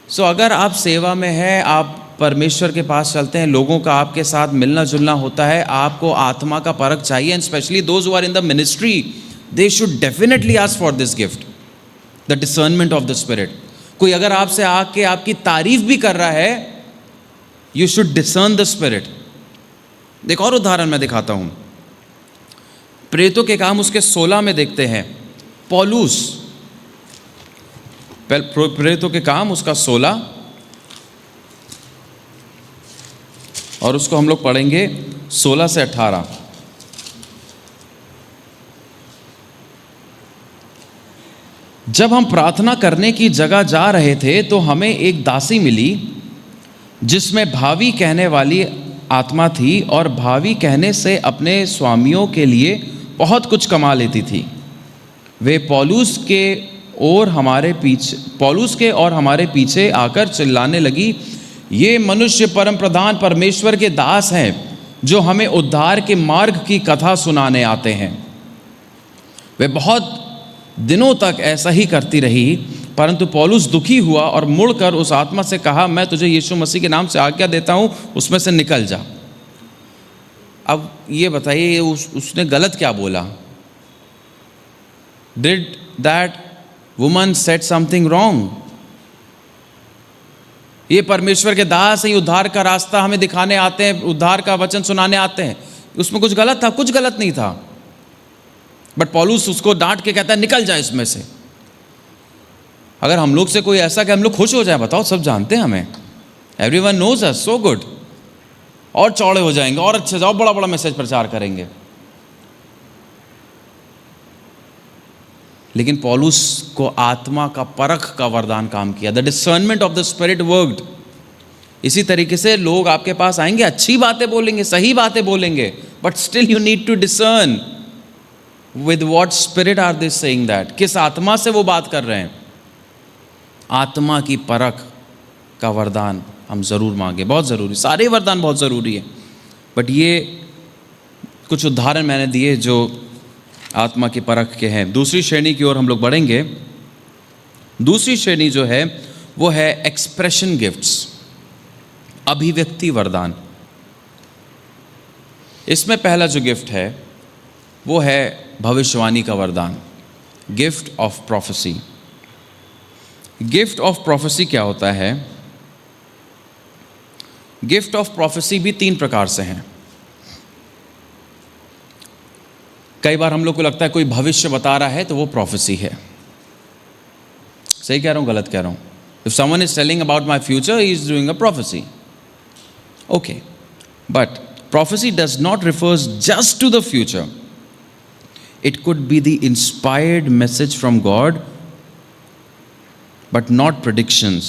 Speaker 1: सो अगर आप सेवा में हैं, आप परमेश्वर के पास चलते हैं, लोगों का आपके साथ मिलना जुलना होता है, आपको आत्मा का परख चाहिए। And specially those who are in the ministry, they should definitely ask for this gift, the discernment of the spirit. कोई अगर आपसे आके आपकी तारीफ भी कर रहा है, you should discern the spirit. एक और उदाहरण मैं दिखाता हूं, प्रेतों के काम उसके 16 में देखते हैं। पौलुस, प्रेतों के काम उसका 16, और उसको हम लोग पढ़ेंगे 16 से 18। जब हम प्रार्थना करने की जगह जा रहे थे तो हमें एक दासी मिली जिसमें भावी कहने वाली आत्मा थी, और भावी कहने से अपने स्वामियों के लिए बहुत कुछ कमा लेती थी। वे पौलुस के और हमारे पीछे आकर चिल्लाने लगी, ये मनुष्य परम प्रधान परमेश्वर के दास हैं जो हमें उद्धार के मार्ग की कथा सुनाने आते हैं। वे बहुत दिनों तक ऐसा ही करती रही, परंतु पौलुस दुखी हुआ और मुड़कर उस आत्मा से कहा, मैं तुझे यीशु मसीह के नाम से आज्ञा देता हूं, उसमें से निकल जा। अब ये बताइए उसने गलत क्या बोला? Did that woman said something wrong? ये परमेश्वर के दास हैं, उद्धार का रास्ता हमें दिखाने आते हैं, उद्धार का वचन सुनाने आते हैं, उसमें कुछ गलत था? कुछ गलत नहीं था। बट पौलुस उसको डांट के कहता है निकल जाए इसमें से। अगर हम लोग से कोई ऐसा कि हम लोग खुश हो जाए, बताओ, सब जानते हैं हमें, एवरीवन नोज अस सो गुड, और चौड़े हो जाएंगे और अच्छे जाओ, बड़ा बड़ा मैसेज प्रचार करेंगे। लेकिन पौलुस को आत्मा का परख का वरदान काम किया, the discernment of the spirit worked. इसी तरीके से लोग आपके पास आएंगे, अच्छी बातें बोलेंगे, सही बातें बोलेंगे, but still you need to discern with what spirit are they saying that, किस आत्मा से वो बात कर रहे हैं। आत्मा की परख का वरदान हम जरूर मांगे, बहुत ज़रूरी। सारे वरदान बहुत ज़रूरी है, बट ये कुछ उदाहरण मैंने दिए जो आत्मा की परख के हैं। दूसरी श्रेणी की ओर हम लोग बढ़ेंगे। दूसरी श्रेणी जो है वो है एक्सप्रेशन गिफ्ट्स, अभिव्यक्ति वरदान। इसमें पहला जो गिफ्ट है वो है भविष्यवाणी का वरदान, gift of prophecy. Gift of prophecy क्या होता है? गिफ्ट ऑफ प्रोफेसी भी 3 प्रकार से हैं। कई बार हम लोग को लगता है कोई भविष्य बता रहा है तो वो प्रोफेसी है। सही कह रहा हूं, गलत कह रहा हूं? If someone is telling about my future, he is doing a prophecy. Okay, but prophecy does not refers just to the future. It could be the inspired message from God, but not predictions.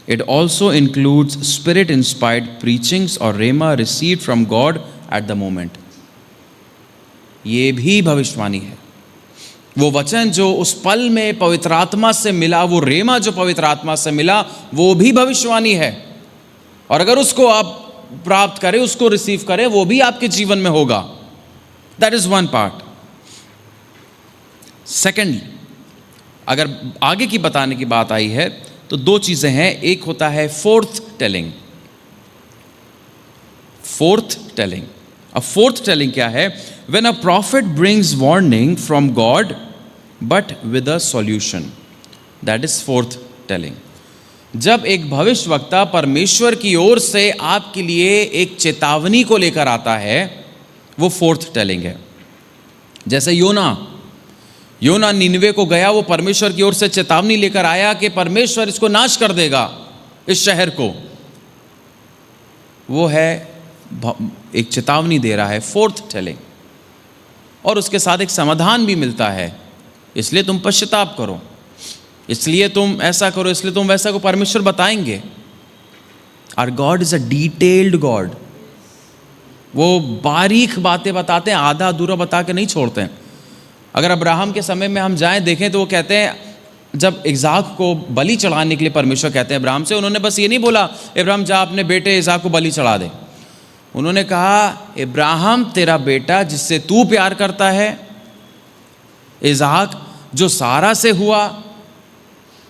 Speaker 1: It also includes spirit-inspired preachings or rhema received from God at the moment. ये भी भविष्यवाणी है। वो वचन जो उस पल में पवित्र आत्मा से मिला, वो रेमा जो पवित्र आत्मा से मिला, वो भी भविष्यवाणी है। और अगर उसको आप प्राप्त करें, उसको रिसीव करें, वो भी आपके जीवन में होगा। That is one part. Second, अगर आगे की बताने की बात आई है तो 2 चीजें हैं। एक होता है फोर्थ टेलिंग। फोर्थ टेलिंग, अब फोर्थ टेलिंग क्या है? When a profit brings warning from God but with a solution, that is fourth telling. जब एक भविष्यवक्ता परमेश्वर की ओर से आपके लिए एक चेतावनी को लेकर आता है, वो फोर्थ टेलिंग है। जैसे योना नीनवे को गया, वो परमेश्वर की ओर से चेतावनी लेकर आया कि परमेश्वर इसको नाश कर देगा, इस शहर को। वो है एक चेतावनी दे रहा है, फोर्थ टेलिंग, और उसके साथ एक समाधान भी मिलता है। इसलिए तुम पश्चाताप करो, इसलिए तुम ऐसा करो, इसलिए तुम वैसा को परमेश्वर बताएंगे। Our God is a detailed God. वो बारीक बातें बताते हैं, आधा अधूरा बता के नहीं छोड़ते हैं। अगर अब्राहम के समय में हम जाएं देखें तो वो कहते हैं, जब इज़ाक को बलि चढ़ाने के लिए परमेश्वर कहते हैं अब्राहम से, उन्होंने बस ये नहीं बोला अब्राहम जा अपने बेटे इज़ाक को बलि चढ़ा दे। उन्होंने कहा अब्राहम तेरा बेटा जिससे तू प्यार करता है, इज़ाक जो सारा से हुआ,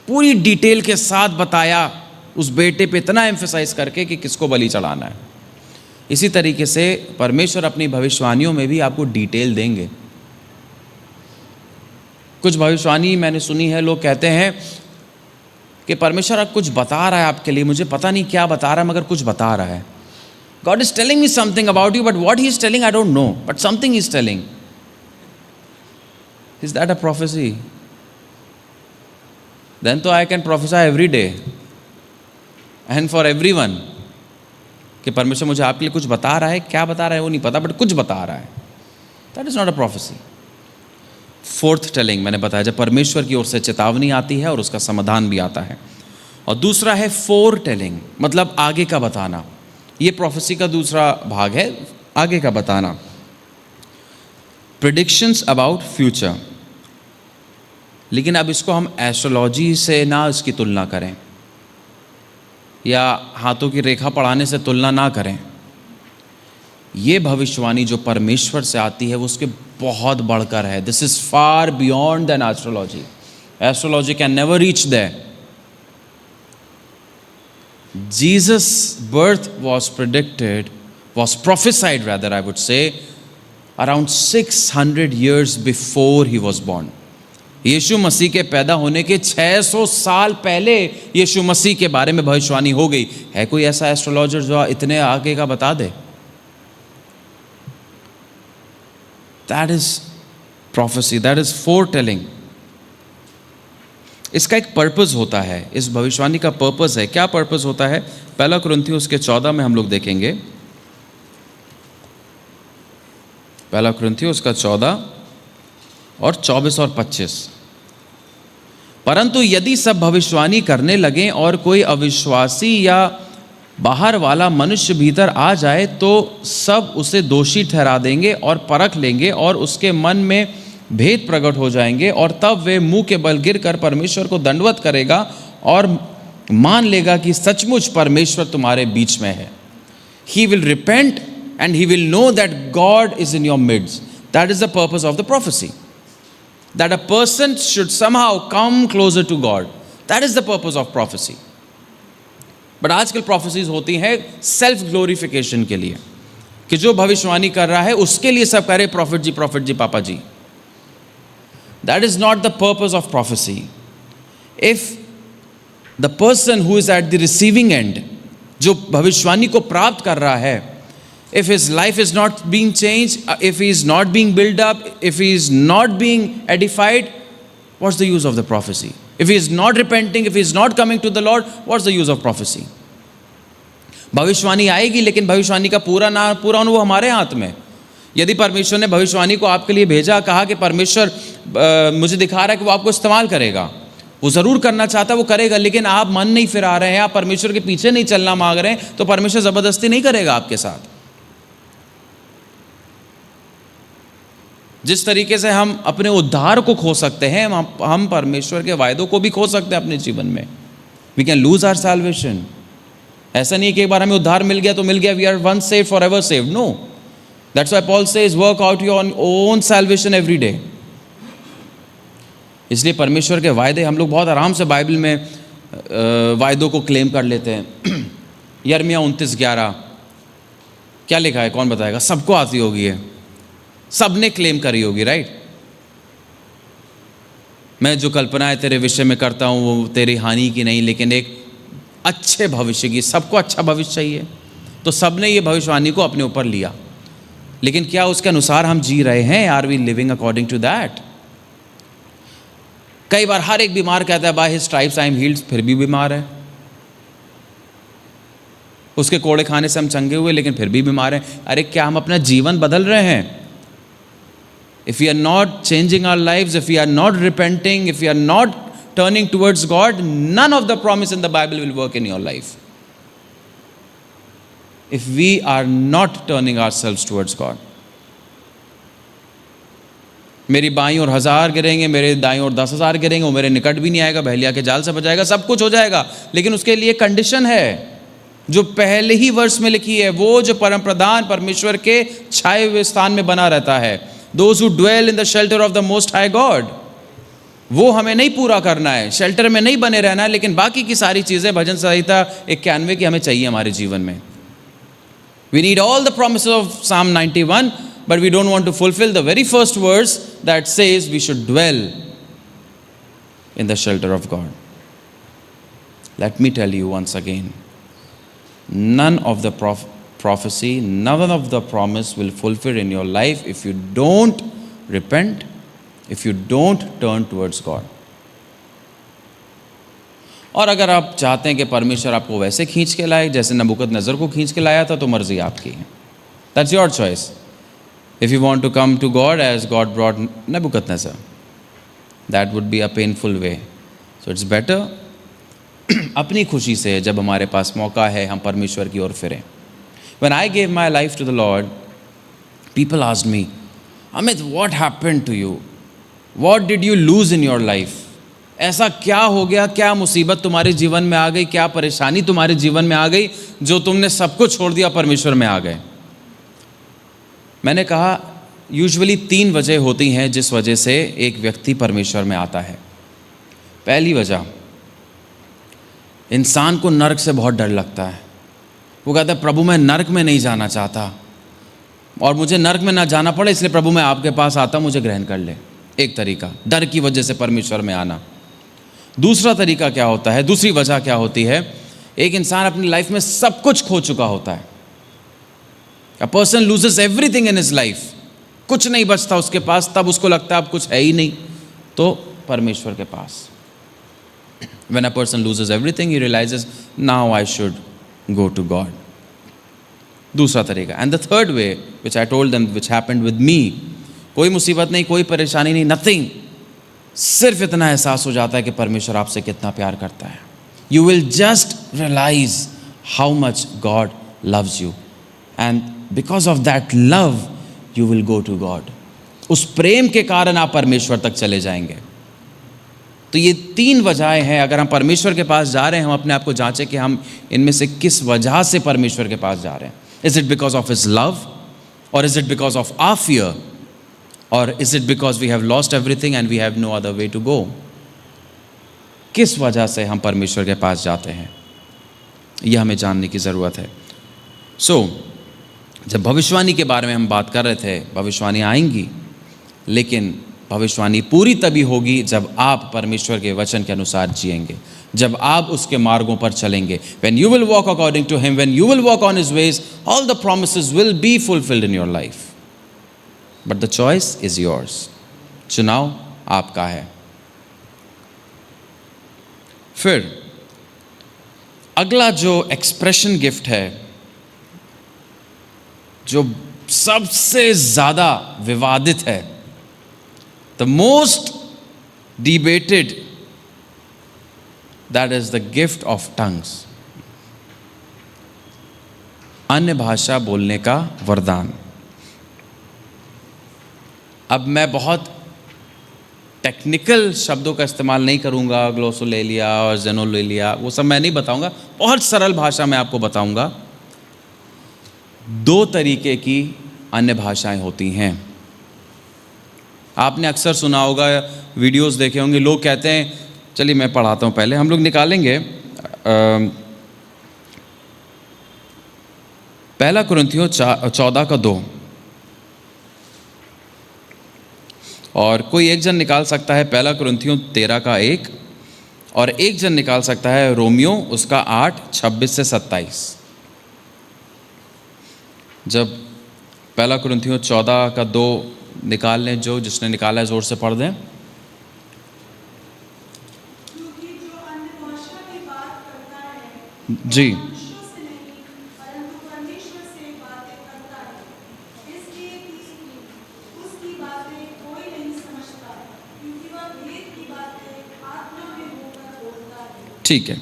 Speaker 1: पूरी डिटेल के साथ बताया उस बेटे पे, इतना एम्फेसाइज करके कि किसको बलि चढ़ाना है। इसी तरीके से परमेश्वर अपनी भविष्यवाणियों में भी आपको डिटेल देंगे। कुछ भविष्यवाणी मैंने सुनी है, लोग कहते हैं कि परमेश्वर अब कुछ बता रहा है आपके लिए, मुझे पता नहीं क्या बता रहा है मगर कुछ बता रहा है। God is telling me something about you, but what He is telling I don't know, but something He is telling. Is that a prophecy? Then तो I can prophesy every day and for everyone कि परमेश्वर मुझे आपके लिए कुछ बता रहा है, क्या बता रहा है वो नहीं पता, बट कुछ बता रहा है। That is not a prophecy. Fourth telling मैंने बताया, जब परमेश्वर की ओर से चेतावनी आती है और उसका समाधान भी आता है। और दूसरा है फोर टेलिंग, मतलब आगे का बताना। ये प्रोफेसी का दूसरा भाग है, आगे का बताना। Predictions about future. लेकिन अब इसको हम एस्ट्रोलॉजी से ना इसकी तुलना करें, या हाथों की रेखा पढ़ाने से तुलना ना करें। ये भविष्यवाणी जो परमेश्वर से आती है वो उसके बहुत बढ़कर है। This is far beyond then astrology. Astrology can never reach there. Jesus' birth was predicted, was prophesied rather, I would say, around 600 years before he was born. यीशु मसीह के पैदा होने के 600 साल पहले यीशु मसीह के बारे में भविष्यवाणी हो गई है। कोई ऐसा एस्ट्रोलॉजर जो इतने आगे का बता दे? That is prophecy, that is foretelling. इसका एक पर्पस होता है, इस भविष्यवाणी का पर्पस है। क्या पर्पस होता है? पहला कुरिन्थियों उसके 14 में हम लोग देखेंगे। पहला कुरिन्थियों उसका 14 और 24 और 25। परंतु यदि सब भविष्यवाणी करने लगें और कोई अविश्वासी या बाहर वाला मनुष्य भीतर आ जाए तो सब उसे दोषी ठहरा देंगे और परख लेंगे और उसके मन में भेद प्रकट हो जाएंगे, और तब वे मुंह के बल गिरकर परमेश्वर को दंडवत करेगा और मान लेगा कि सचमुच परमेश्वर तुम्हारे बीच में है। He will repent and he will know that God is in your midst. That is the purpose of the prophecy. That a person should somehow come closer to God. That is the purpose of prophecy. But आजकल prophecies होती हैं self glorification के लिए, कि जो भविष्यवाणी कर रहा है उसके लिए सब कह रहे प्रॉफिट जी पापा ji. That is not the purpose of prophecy. If the person who is at the receiving end, जो भविष्यवाणी को प्राप्त कर रहा है, if his life is not being changed, if he is not being built up, if he is not being edified, what's the use of the prophecy? If he is not repenting, if he is not coming to the Lord, what's the use of prophecy? भविष्यवाणी आएगी लेकिन भविष्यवाणी का पूरा अनुभव हमारे हाथ में। यदि परमेश्वर ने भविष्यवाणी को आपके लिए भेजा, कहा कि परमेश्वर मुझे दिखा रहा है कि वो आपको इस्तेमाल करेगा, वो ज़रूर करना चाहता है, वो करेगा, लेकिन आप मन नहीं फिरा रहे हैं, आप परमेश्वर के पीछे नहीं चलना मांग रहे हैं, तो परमेश्वर ज़बरदस्ती नहीं करेगा आपके साथ। जिस तरीके से हम अपने उद्धार को खो सकते हैं, हम परमेश्वर के वायदों को भी खो सकते हैं अपने जीवन में। We can lose our salvation. ऐसा नहीं है कि एक बार हमें उद्धार मिल गया तो मिल गया, we are once saved forever saved. No, that's why Paul says work out your own salvation every day. इसलिए परमेश्वर के वायदे हम लोग बहुत आराम से बाइबल में वायदों को क्लेम कर लेते हैं। यिर्मयाह 29:11 क्या लिखा है, कौन बताएगा? सबको आती होगी है, सबने क्लेम करी होगी, राइट? मैं जो कल्पनाएं तेरे विषय में करता हूँ वो तेरी हानि की नहीं लेकिन एक अच्छे भविष्य की। सबको अच्छा भविष्य चाहिए, तो सबने ये भविष्यवाणी को अपने ऊपर लिया, लेकिन क्या उसके अनुसार हम जी रहे हैं? Are we living according to that? कई बार हर एक बीमार कहता है by his stripes I am healed, फिर भी बीमार है। उसके कोड़े खाने से हम चंगे हुए, लेकिन फिर भी बीमार हैं। अरे क्या हम अपना जीवन बदल रहे हैं? If we are not changing our lives, if we are not repenting, if we are not turning towards God, none of the promise in the Bible will work in your life. If we are not turning ourselves towards God. मेरी बाईं ओर 1000 गिरेंगे, मेरे दाईं ओर 10,000 गिरेंगे, वो मेरे निकट भी नहीं आएगा, बहलिया के जाल से बचाएगा, सब कुछ हो जाएगा, लेकिन उसके लिए कंडीशन है जो पहले ही वर्ष में लिखी है। वो जो परम प्रधान परमेश्वर के छाए हुए स्थान में बना रहता है, Those who dwell in the shelter of the Most High God, वो हमें नहीं पूरा करना है, शेल्टर में नहीं बने रहना है, लेकिन बाकी की सारी चीज़ें भजन संहिता 91 की हमें चाहिए हमारे जीवन में। We need all the promises of Psalm 91, but we don't want to fulfill the very first verse that says we should dwell in the shelter of God. Let me tell you once again, none of the prophecy, none of the promise will fulfill in your life if you don't repent, if you don't turn towards God. और अगर आप चाहते हैं कि परमेश्वर आपको वैसे खींच के लाए जैसे नबूकदनेस्सर को खींच के लाया था, तो मर्जी आपकी है। That's your choice. If you want to come to God as God brought Nebuchadnezzar, that would be a painful way. So it's better अपनी खुशी से जब हमारे पास मौका है हम परमेश्वर की ओर फिरें। When I gave my life to the Lord, people asked me, Amit, what happened to you? What did you lose in your life? ऐसा क्या हो गया, क्या मुसीबत तुम्हारे जीवन में आ गई, क्या परेशानी तुम्हारे जीवन में आ गई जो तुमने सब कुछ छोड़ दिया, परमेश्वर में आ गए? मैंने कहा यूजुअली 3 वजह होती हैं जिस वजह से एक व्यक्ति परमेश्वर में आता है। पहली वजह, इंसान को नरक से बहुत डर लगता है। वो कहता है प्रभु मैं नरक में नहीं जाना चाहता, और मुझे नरक में ना जाना पड़े, इसलिए प्रभु मैं आपके पास आता, मुझे ग्रहण कर ले। एक तरीका, डर की वजह से परमेश्वर में आना। दूसरा तरीका क्या होता है, दूसरी वजह क्या होती है, एक इंसान अपनी लाइफ में सब कुछ खो चुका होता है। A person loses everything in his life, कुछ नहीं बचता उसके पास, तब उसको लगता है अब कुछ है ही नहीं, तो परमेश्वर के पास। When a person loses everything, he realizes now I should go to God. दूसरा तरीका, and the third way which I told them, which happened with me, कोई मुसीबत नहीं, कोई परेशानी नहीं, nothing, सिर्फ इतना एहसास हो जाता है कि परमेश्वर आपसे कितना प्यार करता है। You will just realize how much God loves you, and because of that love you will go to God. उस प्रेम के कारण आप परमेश्वर तक चले जाएंगे। तो ये 3 वजहें हैं। अगर हम परमेश्वर के पास जा रहे हैं, हम अपने आप को जांचें कि हम इनमें से किस वजह से परमेश्वर के पास जा रहे हैं। Is it because of His love, or is it because of our fear, or is it because we have lost everything and we have no other way to go? किस वजह से हम परमेश्वर के पास जाते हैं, यह हमें जानने की ज़रूरत है। जब भविष्यवाणी के बारे में हम बात कर रहे थे, भविष्यवाणी आएंगी, लेकिन भविष्यवाणी पूरी तभी होगी जब आप परमेश्वर के वचन के अनुसार जिएंगे, जब आप उसके मार्गों पर चलेंगे। When you will walk according to Him, when you will walk on His ways, all the promises will be fulfilled in your life. But the choice is yours. चुनाव आपका है। फिर अगला जो एक्सप्रेशन गिफ्ट है, जो सबसे ज़्यादा विवादित है, the most debated, that is the gift of tongues. अन्य भाषा बोलने का वरदान। अब मैं बहुत टेक्निकल शब्दों का इस्तेमाल नहीं करूंगा, ग्लोसोलेलिया और जेनोलेलिया, वो सब मैं नहीं बताऊंगा। बहुत सरल भाषा में आपको बताऊंगा। 2 तरीके की अन्य भाषाएं होती हैं। आपने अक्सर सुना होगा, वीडियोस देखे होंगे, लोग कहते हैं, चलिए मैं पढ़ाता हूँ, पहले हम लोग निकालेंगे 1 कुरिन्थियों 14:2, और कोई एक जन निकाल सकता है 1 कुरिन्थियों 13:1, और एक जन निकाल सकता है रोमियो उसका 8:26-27। जब 1 कुरिन्थियों 14:2 निकाल लें, जो जिसने निकाला है ज़ोर से पढ़ दें। जी,
Speaker 2: मनुष्यों से नहीं परंतु परमेश्वर से बातें करता है, इसलिए कि उसकी बातें कोई नहीं समझता, क्योंकि वह भेद की बातें आत्मा में होकर बोलता है।
Speaker 1: ठीक है।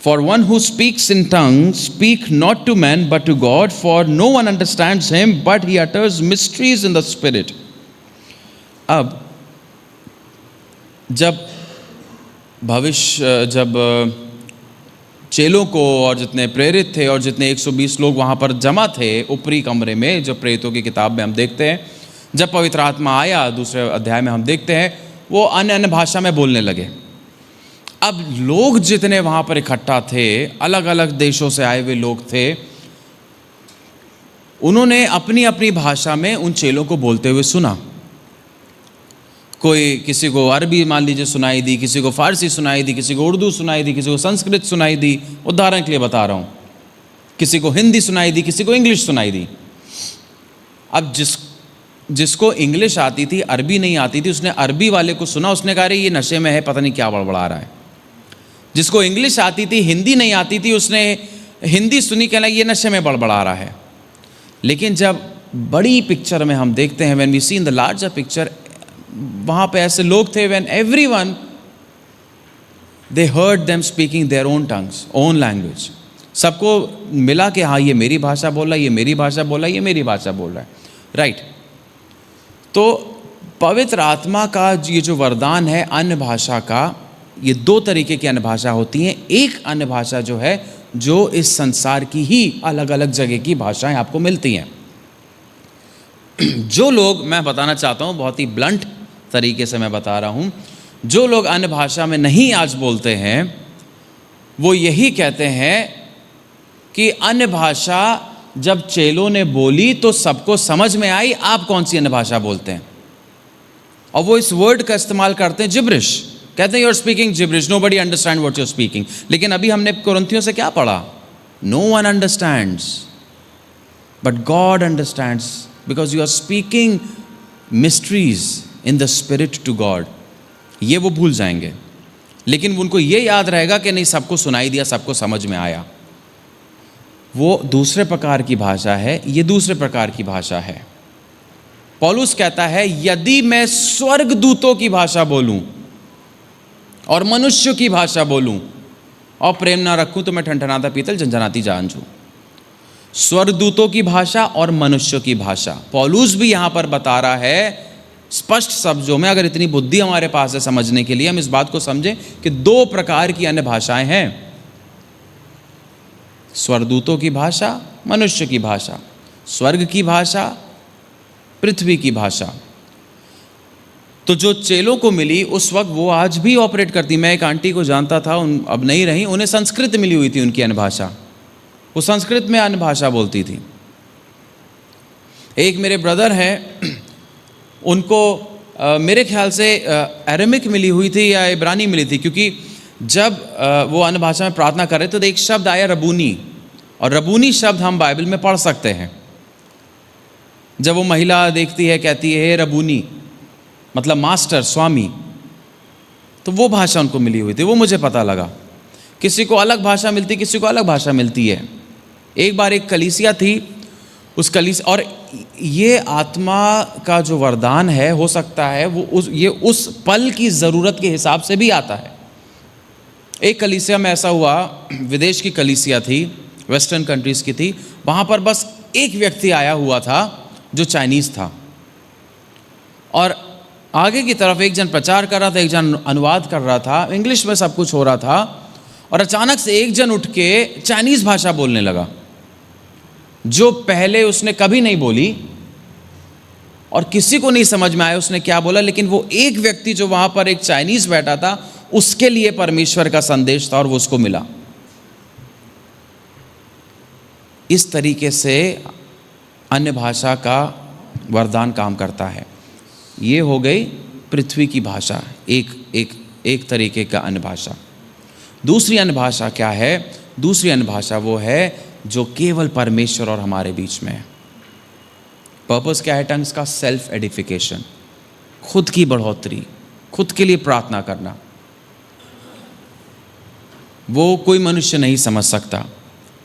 Speaker 1: For one who speaks in tongues, speak not to men but to God, for no one understands him, but he utters mysteries in the spirit. अब जब चेलों को और जितने प्रेरित थे और जितने 120 लोग वहाँ पर जमा थे ऊपरी कमरे में, जब प्रेरितों की किताब में हम देखते हैं, जब पवित्र आत्मा आया, दूसरे अध्याय में हम देखते हैं वो अन्य अन्य भाषा में बोलने लगे। अब लोग जितने वहाँ पर इकट्ठा थे, अलग अलग देशों से आए हुए लोग थे, उन्होंने अपनी अपनी भाषा में उन चेलों को बोलते हुए सुना। कोई किसी को अरबी मान लीजिए सुनाई दी, किसी को फारसी सुनाई दी, किसी को उर्दू सुनाई दी, किसी को संस्कृत सुनाई दी, उदाहरण के लिए बता रहा हूँ, किसी को हिंदी सुनाई दी, किसी को इंग्लिश सुनाई दी। अब जिसको इंग्लिश आती थी, अरबी नहीं आती थी, उसने अरबी वाले को सुना, उसने कहा ये नशे में है, पता नहीं क्या बड़बड़ा रहा है। जिसको इंग्लिश आती थी, हिंदी नहीं आती थी, उसने हिंदी सुनी, कहना ये नशे में बड़बड़ा रहा है। लेकिन जब बड़ी पिक्चर में हम देखते हैं, when we see in the larger picture, वहाँ पे ऐसे लोग थे, when everyone they heard them speaking their own tongues, own language. सबको मिला कि हाँ ये मेरी भाषा बोल रहा है, ये मेरी भाषा बोल रहा है, ये मेरी भाषा बोल रहा है, राइट। तो पवित्र आत्मा का ये जो वरदान है अन्य भाषा का, ये दो तरीके की अन्य भाषा होती हैं। एक अन्य भाषा जो है, जो इस संसार की ही अलग अलग जगह की भाषाएं आपको मिलती हैं। जो लोग, मैं बताना चाहता हूँ, बहुत ही ब्लंट तरीके से मैं बता रहा हूँ, जो लोग अन्य भाषा में नहीं आज बोलते हैं, वो यही कहते हैं कि अन्य भाषा जब चेलों ने बोली तो सबको समझ में आई, आप कौन सी अन्य भाषा बोलते हैं। और वो इस वर्ड का इस्तेमाल करते हैं, जिब्रिश, कहते हैं you are speaking gibberish, nobody understand what you are speaking. लेकिन अभी हमने कुरिन्थियों से क्या पढ़ा? No one understands but God understands, because you are speaking mysteries in the spirit to God. ये वो भूल जाएंगे, लेकिन उनको ये याद रहेगा कि नहीं सबको सुनाई दिया, सबको समझ में आया। वो दूसरे प्रकार की भाषा है, ये दूसरे प्रकार की भाषा है। पौलुस कहता है यदि मैं स्वर्गदूतों की भाषा बोलूं और मनुष्य की भाषा बोलूं और प्रेम ना रखूं तो मैं ठनठनाता पीतल झंझनाती झांझू। स्वर्गदूतों की भाषा और मनुष्य की भाषा, पौलुस भी यहां पर बता रहा है स्पष्ट शब्दों में। अगर इतनी बुद्धि हमारे पास है समझने के लिए, हम इस बात को समझें कि दो प्रकार की अन्य भाषाएं हैं, स्वर्गदूतों की भाषा, मनुष्य की भाषा, स्वर्ग की भाषा, पृथ्वी की भाषा। तो जो चेलों को मिली उस वक्त वो आज भी ऑपरेट करती। मैं एक आंटी को जानता था, अब नहीं रही, उन्हें संस्कृत मिली हुई थी, उनकी अन्य भाषा, वो संस्कृत में अन्य भाषा बोलती थी। एक मेरे ब्रदर हैं, उनको मेरे ख्याल से अरेमिक मिली हुई थी या इब्रानी मिली थी, क्योंकि जब वो अन्य भाषा में प्रार्थना कर रहे थे तो एक शब्द आया रबूनी, और रबूनी शब्द हम बाइबल में पढ़ सकते हैं। जब वो महिला देखती है, कहती है हे रबूनी, मतलब मास्टर, स्वामी, तो वो भाषा उनको मिली हुई थी, वो मुझे पता लगा। किसी को अलग भाषा मिलती, किसी को अलग भाषा मिलती है। एक बार एक कलीसिया थी, उस कलीसिया, और ये आत्मा का जो वरदान है, हो सकता है वो उस पल की ज़रूरत के हिसाब से भी आता है। एक कलीसिया में ऐसा हुआ, विदेश की कलीसिया थी, वेस्टर्न कंट्रीज़ की थी, वहाँ पर बस एक व्यक्ति आया हुआ था जो चाइनीज़ था, और आगे की तरफ एक जन प्रचार कर रहा था, एक जन अनुवाद कर रहा था, इंग्लिश में सब कुछ हो रहा था, और अचानक से एक जन उठ के चाइनीज़ भाषा बोलने लगा जो पहले उसने कभी नहीं बोली, और किसी को नहीं समझ में आया उसने क्या बोला। लेकिन वो एक व्यक्ति जो वहाँ पर एक चाइनीज़ बैठा था, उसके लिए परमेश्वर का संदेश था और वो उसको मिला। इस तरीके से अन्य भाषा का वरदान काम करता है। ये हो गई पृथ्वी की भाषा, एक तरीके का अन्य भाषा। दूसरी अन्य भाषा क्या है? दूसरी अन्य भाषा वो है जो केवल परमेश्वर और हमारे बीच में है। पर्पस क्या है टंग्स का? सेल्फ एडिफिकेशन, खुद की बढ़ोतरी, खुद के लिए प्रार्थना करना। वो कोई मनुष्य नहीं समझ सकता,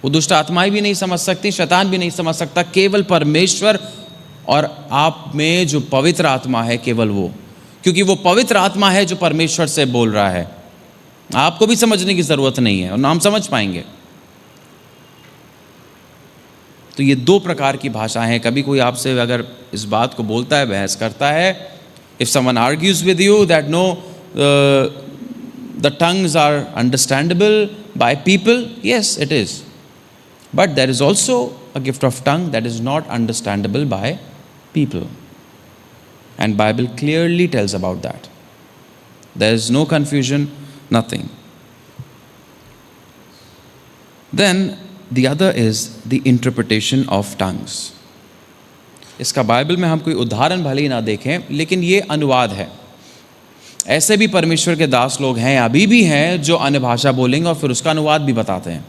Speaker 1: वो दुष्ट आत्माएं भी नहीं समझ सकती, शैतान भी नहीं समझ सकता, केवल परमेश्वर और आप में जो पवित्र आत्मा है, केवल वो, क्योंकि वो पवित्र आत्मा है जो परमेश्वर से बोल रहा है। आपको भी समझने की ज़रूरत नहीं है और ना हम समझ पाएंगे। तो ये दो प्रकार की भाषाएं हैं। कभी कोई आपसे अगर इस बात को बोलता है, बहस करता है, if someone argues with you that no the tongues are understandable by people, yes it is, but there is also a gift of tongue that is not understandable by people, and Bible clearly tells about that. There is no confusion, nothing. Then the other is the interpretation of tongues. इसका Bible में हम कोई उदाहरण भले ही ना देखें, लेकिन ये अनुवाद है. ऐसे भी परमेश्वर के दास लोग हैं, अभी भी हैं, जो अन्य भाषा बोलेंगे और फिर उसका अनुवाद भी बताते हैं.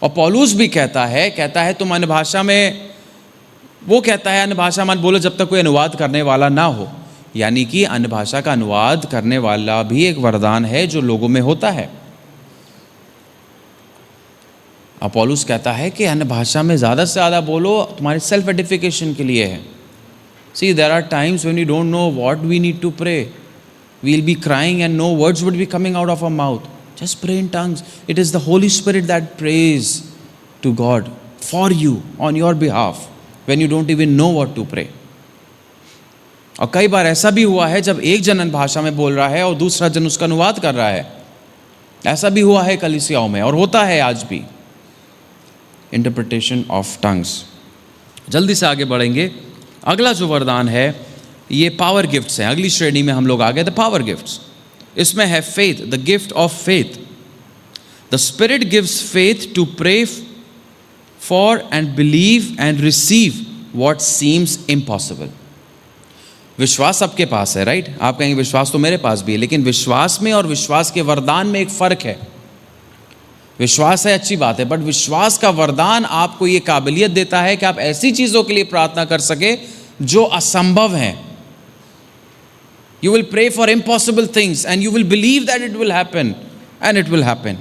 Speaker 1: और पौलुस भी कहता है तुम अन्य भाषा में, वो कहता है अन्य भाषा मत बोलो जब तक कोई अनुवाद करने वाला ना हो. यानी कि अन्य भाषा का अनुवाद करने वाला भी एक वरदान है जो लोगों में होता है. अब पौलुस कहता है कि अन्य भाषा में ज़्यादा से ज़्यादा बोलो, तुम्हारे सेल्फ एडिफिकेशन के लिए है. See, there are times when we don't know what we need to pray. We'll be crying and no words would be coming out of our mouth. Just pray in tongues. It is the Holy Spirit that prays to God for you, on your behalf, when you don't even know what to pray. और कई बार ऐसा भी हुआ है जब एक जन भाषा में बोल रहा है और दूसरा जन उसका अनुवाद कर रहा है. ऐसा भी हुआ है कलीसियाओं में और होता है आज भी. Interpretation of tongues. जल्दी से आगे बढ़ेंगे. अगला जो वरदान है ये पावर गिफ्ट्स हैं. अगली श्रेणी में हम लोग आ गए थे, पावर गिफ्ट्स. इसमें है faith, the gift of faith. The spirit gives faith to pray for and believe and receive what seems impossible. विश्वास सबके पास है, राइट? आप कहेंगे विश्वास तो मेरे पास भी है, लेकिन विश्वास में और विश्वास के वरदान में एक फ़र्क है. विश्वास है, अच्छी बात है, बट विश्वास का वरदान आपको ये काबिलियत देता है कि आप ऐसी चीज़ों के लिए प्रार्थना कर सके जो असंभव हैं. You will pray for impossible things and you will believe that it will happen, and it will happen.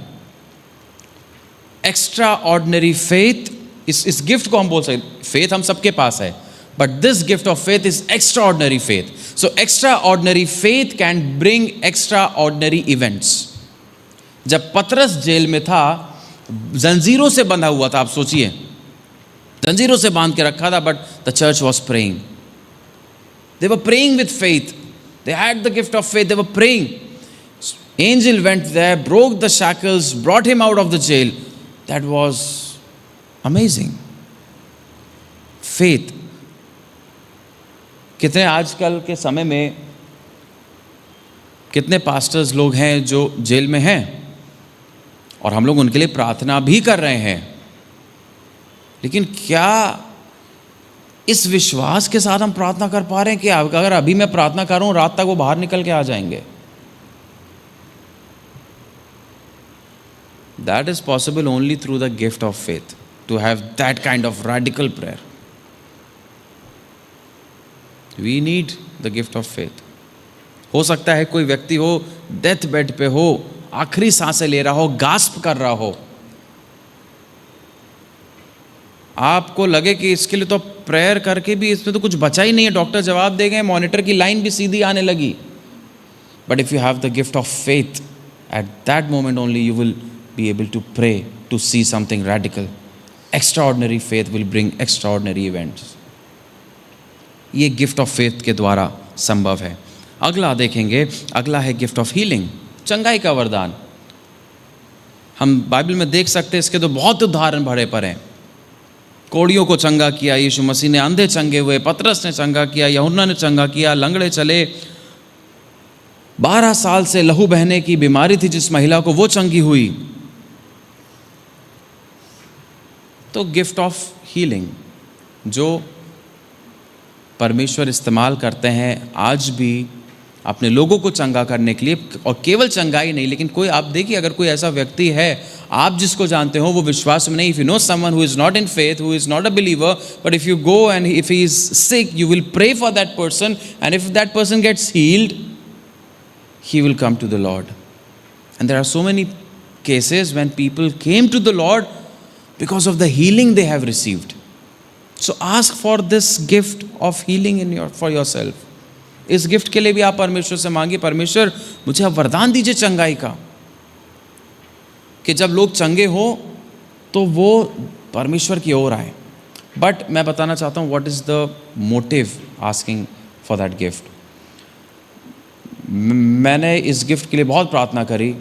Speaker 1: Extraordinary faith, इस गिफ्ट को हम बोल सकते. फेथ हम सबके पास है, but this gift of faith is extraordinary faith. So extraordinary faith can bring extraordinary events. जब पतरस जेल में था, जंजीरों से बंधा हुआ था. आप सोचिए, जंजीरों से बांध के रखा था, but the church was praying. They were praying with faith. They had the gift of faith. They were praying. Angel went there, broke the shackles, brought him out of the jail. That was amazing. Faith. कितने आजकल के समय में कितने pastors लोग हैं जो jail में हैं और हम लोग उनके लिए प्रार्थना भी कर रहे हैं, लेकिन क्या इस विश्वास के साथ हम प्रार्थना कर पा रहे हैं कि अगर अभी मैं प्रार्थना कर रहा हूं, रात तक वो बाहर निकल के आ जाएंगे? That is possible only through the gift of faith, to have that kind of radical prayer. We need the gift of faith. हो सकता है कोई व्यक्ति हो, डेथ बेड पे हो, आखिरी सांसें ले रहा हो, गास्प कर रहा हो, आपको लगे कि इसके लिए तो प्रेयर करके भी इसमें तो कुछ बचा ही नहीं है, डॉक्टर जवाब दे गए, मॉनिटर की लाइन भी सीधी आने लगी. But if you have the gift of faith, at that moment only you will be able to pray to see something radical. Extraordinary faith will bring extraordinary events. ये gift of faith के द्वारा संभव है. अगला देखेंगे, अगला है gift of healing, चंगाई का वरदान. हम बाइबल में देख सकते हैं, इसके तो बहुत उदाहरण भरे पर हैं. कोड़ियों को चंगा किया यीशु मसीह ने, अंधे चंगे हुए, पतरस ने चंगा किया, यूहन्ना ने चंगा किया, लंगड़े चले, 12 साल से लहू बहने की बीमारी थी जिस महिला को, वो चंगी हुई. तो गिफ्ट ऑफ हीलिंग जो परमेश्वर इस्तेमाल करते हैं आज भी अपने लोगों को चंगा करने के लिए. और केवल चंगाई नहीं, लेकिन कोई, आप देखिए, अगर कोई ऐसा व्यक्ति है आप जिसको जानते हो वो विश्वास में नहीं, if you know someone who is not in faith, who is not a believer, but if you go and if he is sick, you will pray for that person, and if that person gets healed, he will come to the Lord. And there are so many cases when people came to the Lord because of the healing they have received. So ask for this gift of healing for yourself. इस gift के लिए भी आप परमेश्वर से मांगिए, परमेश्वर मुझे आप वरदान दीजिए चंगाई का, कि जब लोग चंगे हो तो वो परमेश्वर की ओर आए. बट मैं बताना चाहता हूँ what is the motive asking for that gift. मैंने इस गिफ्ट के लिए बहुत प्रार्थना करी,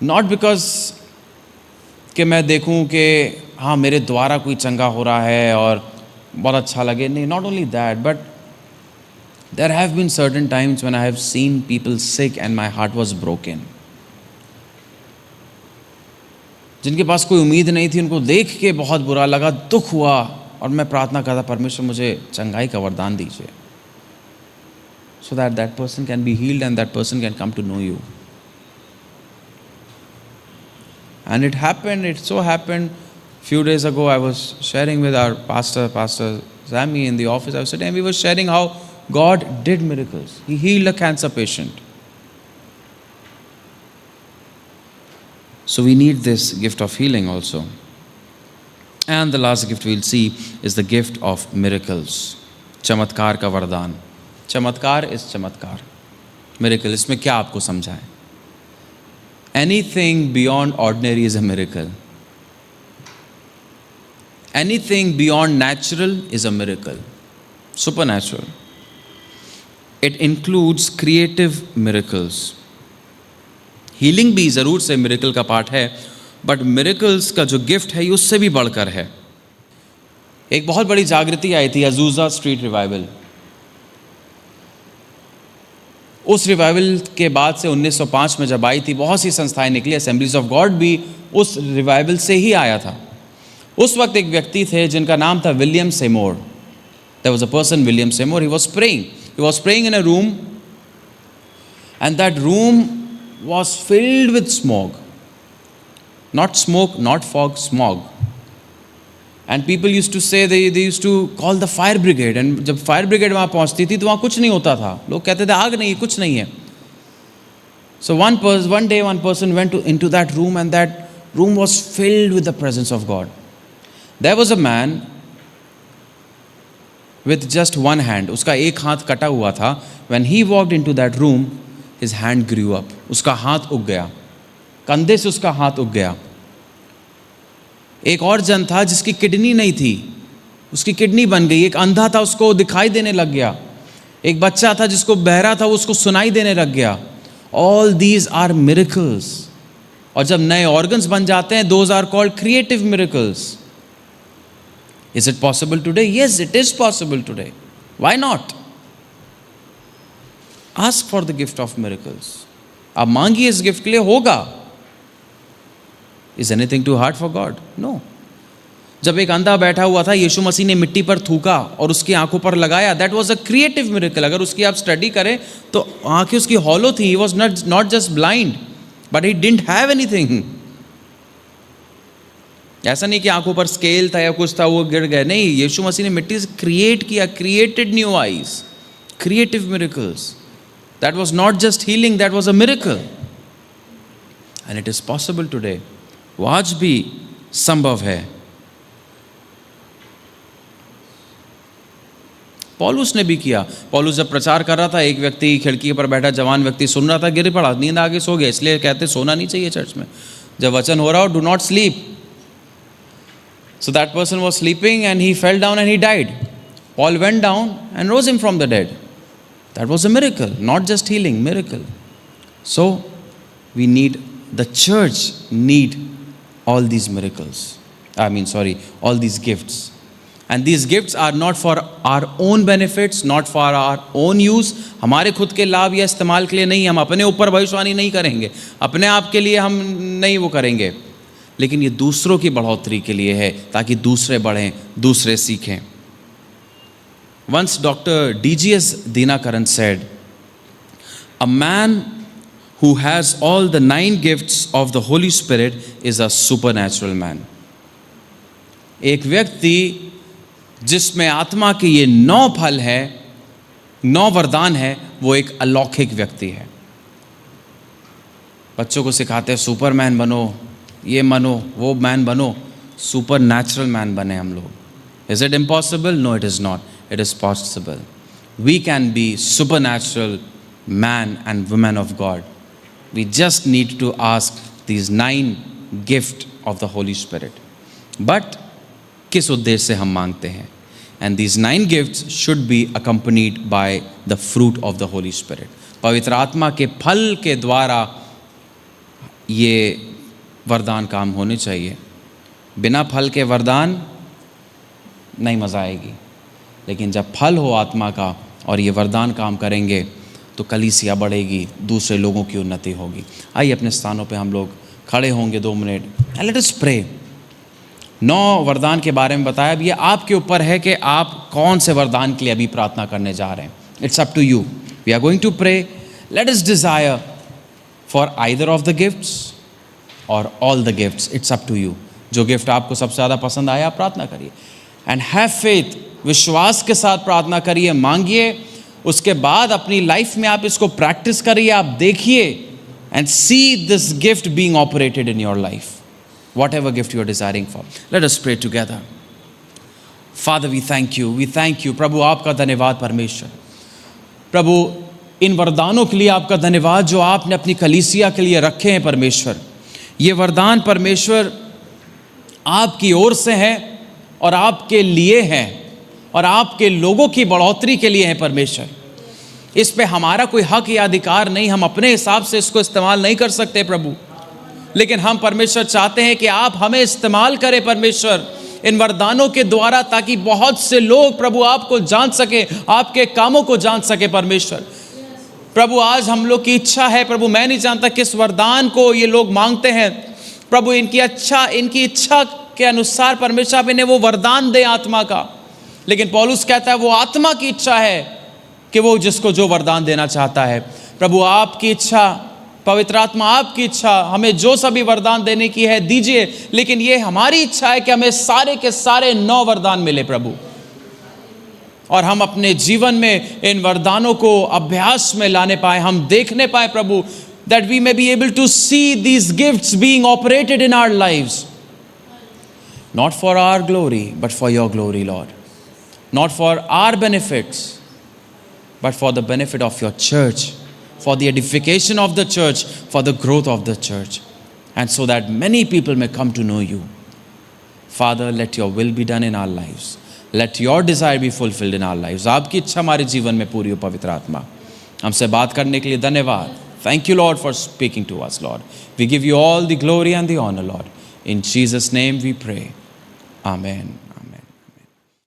Speaker 1: नॉट बिकॉज कि मैं देखूं कि हाँ मेरे द्वारा कोई चंगा हो रहा है और बहुत अच्छा लगे, नहीं, not only that, but there have been certain times when I have seen people sick and my heart was broken. जिनके पास कोई उम्मीद नहीं थी, उनको देख के बहुत बुरा लगा, दुख हुआ, और मैं प्रार्थना करता, परमेश्वर मुझे चंगाई का वरदान दीजिए, so that that person can be healed and that person can come to know you. And it happened, it so happened, few days ago I was sharing with our pastor Sammy in the office. I was sitting and we were sharing how God did miracles. He healed a cancer patient. So we need this gift of healing also. And the last gift we'll see is the gift of miracles. चमत्कार का वरदान. चमत्कार इस चमत्कार, miracle, इसमें क्या आपको समझा है? Anything beyond ordinary is a miracle. Anything beyond natural is a miracle, super natural. It includes creative miracles. Healing भी ज़रूर से मिरेकल का पार्ट है, बट मिरेकल्स का जो गिफ्ट है ये उससे भी बढ़कर है. एक बहुत बड़ी जागृति आई थी, अजूजा स्ट्रीट रिवाइवल. उस रिवाइवल के बाद से 1905 में जब आई थी, बहुत सी संस्थाएं निकली. असेंबलीज ऑफ गॉड भी उस रिवाइवल से ही आया था. उस वक्त एक व्यक्ति थे जिनका नाम था William Seymour. There was a person, William Seymour. He was praying in a room, and that room was filled with smog. Not smoke, not fog, smog. And people used to say, they used to call the fire brigade. And जब fire brigade वहाँ पहुँचती थी तो वहाँ कुछ नहीं होता था. लोग कहते थे आग नहीं, कुछ नहीं है. So one day one person went into that room, and that room was filled with the presence of God. There was a man with just one hand. उसका एक हाथ कटा हुआ था. When he walked into that room, his hand grew up. उसका हाथ उग गया, कंधे से उसका हाथ उग गया. एक और जन था जिसकी किडनी नहीं थी, उसकी किडनी बन गई. एक अंधा था, उसको दिखाई देने लग गया. एक बच्चा था जिसको बहरा था, उसको सुनाई देने लग गया. All these are miracles. और जब नए ऑर्गन्स बन जाते हैं, those are called creative miracles. Is it possible today? Yes, it is possible today. Why not? Ask for the gift of miracles. आप मांगिए इस गिफ्ट के लिए, होगा. Is anything too hard for God? No. जब एक अंधा बैठा हुआ था, यीशु मसीह ने मिट्टी पर थूका और उसकी आंखों पर लगाया. That was a creative miracle. अगर उसकी आप स्टडी करें तो आंखें उसकी हॉलो थी. He was not just blind, but he didn't have anything. ऐसा नहीं कि आंखों पर स्केल था या कुछ था, वो गिर गए. नहीं, यीशु मसीह ने मिट्टी से क्रिएट किया, created new eyes, creative miracles. That was not just healing, that was a miracle. And it is possible today. वो आज भी संभव है. पौलुस ने भी किया. पौलुस जब प्रचार कर रहा था, एक व्यक्ति खिड़की पर बैठा जवान व्यक्ति सुन रहा था, गिर पड़ा, नींद आगे सो गया. इसलिए कहते सोना नहीं चाहिए चर्च में. जब वचन हो रहा हो, do not sleep. So that person was sleeping and he fell down and he died. Paul went down and rose him from the dead. That was a miracle, not just healing, miracle. So we need, the church need all these miracles. All these gifts. And these gifts are not for our own benefits, not for our own use. हमारे खुद के लाभ या इस्तेमाल के लिए नहीं. हम अपने ऊपर भविष्यवाणी नहीं करेंगे, अपने आप के लिए हम नहीं वो करेंगे, लेकिन ये दूसरों की बढ़ोतरी के लिए है, ताकि दूसरे बढ़ें, दूसरे सीखें. Once Dr. D.G.S. Dinakaran said, a man who has all the 9 gifts of the Holy Spirit is a supernatural man. एक व्यक्ति जिसमें आत्मा के ये 9 फल है, 9 वरदान है, वो एक अलौकिक व्यक्ति है. बच्चों को सिखाते हैं सुपरमैन बनो, ये बनो, वो मैन बनो, सुपर नेचुरल मैन बने हम लोग। Is it impossible? No, it is not, it is possible. We can be super natural man and women of God. We just need to ask these 9 gift of the Holy Spirit. But किस उद्देश्य से हम मांगते हैं? And these 9 gifts should be accompanied by the fruit of the Holy Spirit. पवित्र आत्मा के फल के द्वारा ये वरदान काम होने चाहिए। बिना फल के वरदान नहीं मज़ा आएगी, लेकिन जब फल हो आत्मा का और ये वरदान काम करेंगे तो कलीसिया बढ़ेगी, दूसरे लोगों की उन्नति होगी। आइए अपने स्थानों पे हम लोग खड़े होंगे 2 minute, and let us pray. 9 वरदान के बारे में बताया। अब ये आपके ऊपर है कि आप कौन से वरदान के लिए अभी प्रार्थना करने जा रहे हैं। It's up to you. We are going to pray. Let us desire for either of the gifts or all the gifts. It's up to you. जो गिफ्ट आपको सबसे ज़्यादा पसंद आया आप प्रार्थना करिए, एंड हैव फेथ, विश्वास के साथ प्रार्थना करिए, मांगिए। उसके बाद अपनी लाइफ में आप इसको प्रैक्टिस करिए, आप देखिए, and see this gift being operated in your life, whatever gift you are desiring for. Let us pray together. Father, we thank you. We thank you. प्रभु आपका धन्यवाद परमेश्वर। प्रभु इन वरदानों के लिए आपका धन्यवाद जो आपने अपनी कलीसिया के लिए रखे हैं परमेश्वर। ये वरदान परमेश्वर आपकी ओर से हैं और आपके लिए हैं और आपके लोगों की बढ़ोतरी के लिए हैं परमेश्वर। इस पे हमारा कोई हक या अधिकार नहीं, हम अपने हिसाब से इसको इस्तेमाल नहीं कर सकते प्रभु, लेकिन हम परमेश्वर चाहते हैं कि आप हमें इस्तेमाल करें परमेश्वर इन वरदानों के द्वारा, ताकि बहुत से लोग प्रभु आपको जान सके, आपके कामों को जान सके परमेश्वर। प्रभु आज हम लोग की इच्छा है प्रभु, मैं नहीं जानता किस वरदान को ये लोग मांगते हैं प्रभु, इनकी इच्छा के अनुसार परमेश्वर आप इन्हें वो वरदान दे आत्मा का। लेकिन पौलुस कहता है वो आत्मा की इच्छा है कि वो जिसको जो वरदान देना चाहता है। प्रभु आपकी इच्छा, पवित्र आत्मा आपकी इच्छा, हमें जो सभी वरदान देने की है दीजिए, लेकिन ये हमारी इच्छा है कि हमें सारे के सारे 9 वरदान मिले प्रभु, और हम अपने जीवन में इन वरदानों को अभ्यास में लाने पाए, हम देखने पाए प्रभु, that we may be able to see these gifts being operated in our lives, not for our glory but for your glory Lord, not for our benefits but for the benefit of your church, for the edification of the church, for the growth of the church, and so that many people may come to know you. Father, let your will be done in our lives. Let your desire be fulfilled in our lives. आपकी इच्छा हमारे जीवन में पूरी हो पवित्र आत्मा। हमसे बात करने के लिए धन्यवाद। Thank you Lord for speaking to us Lord. We give you all the glory and the honor Lord. In Jesus' name we pray. Amen.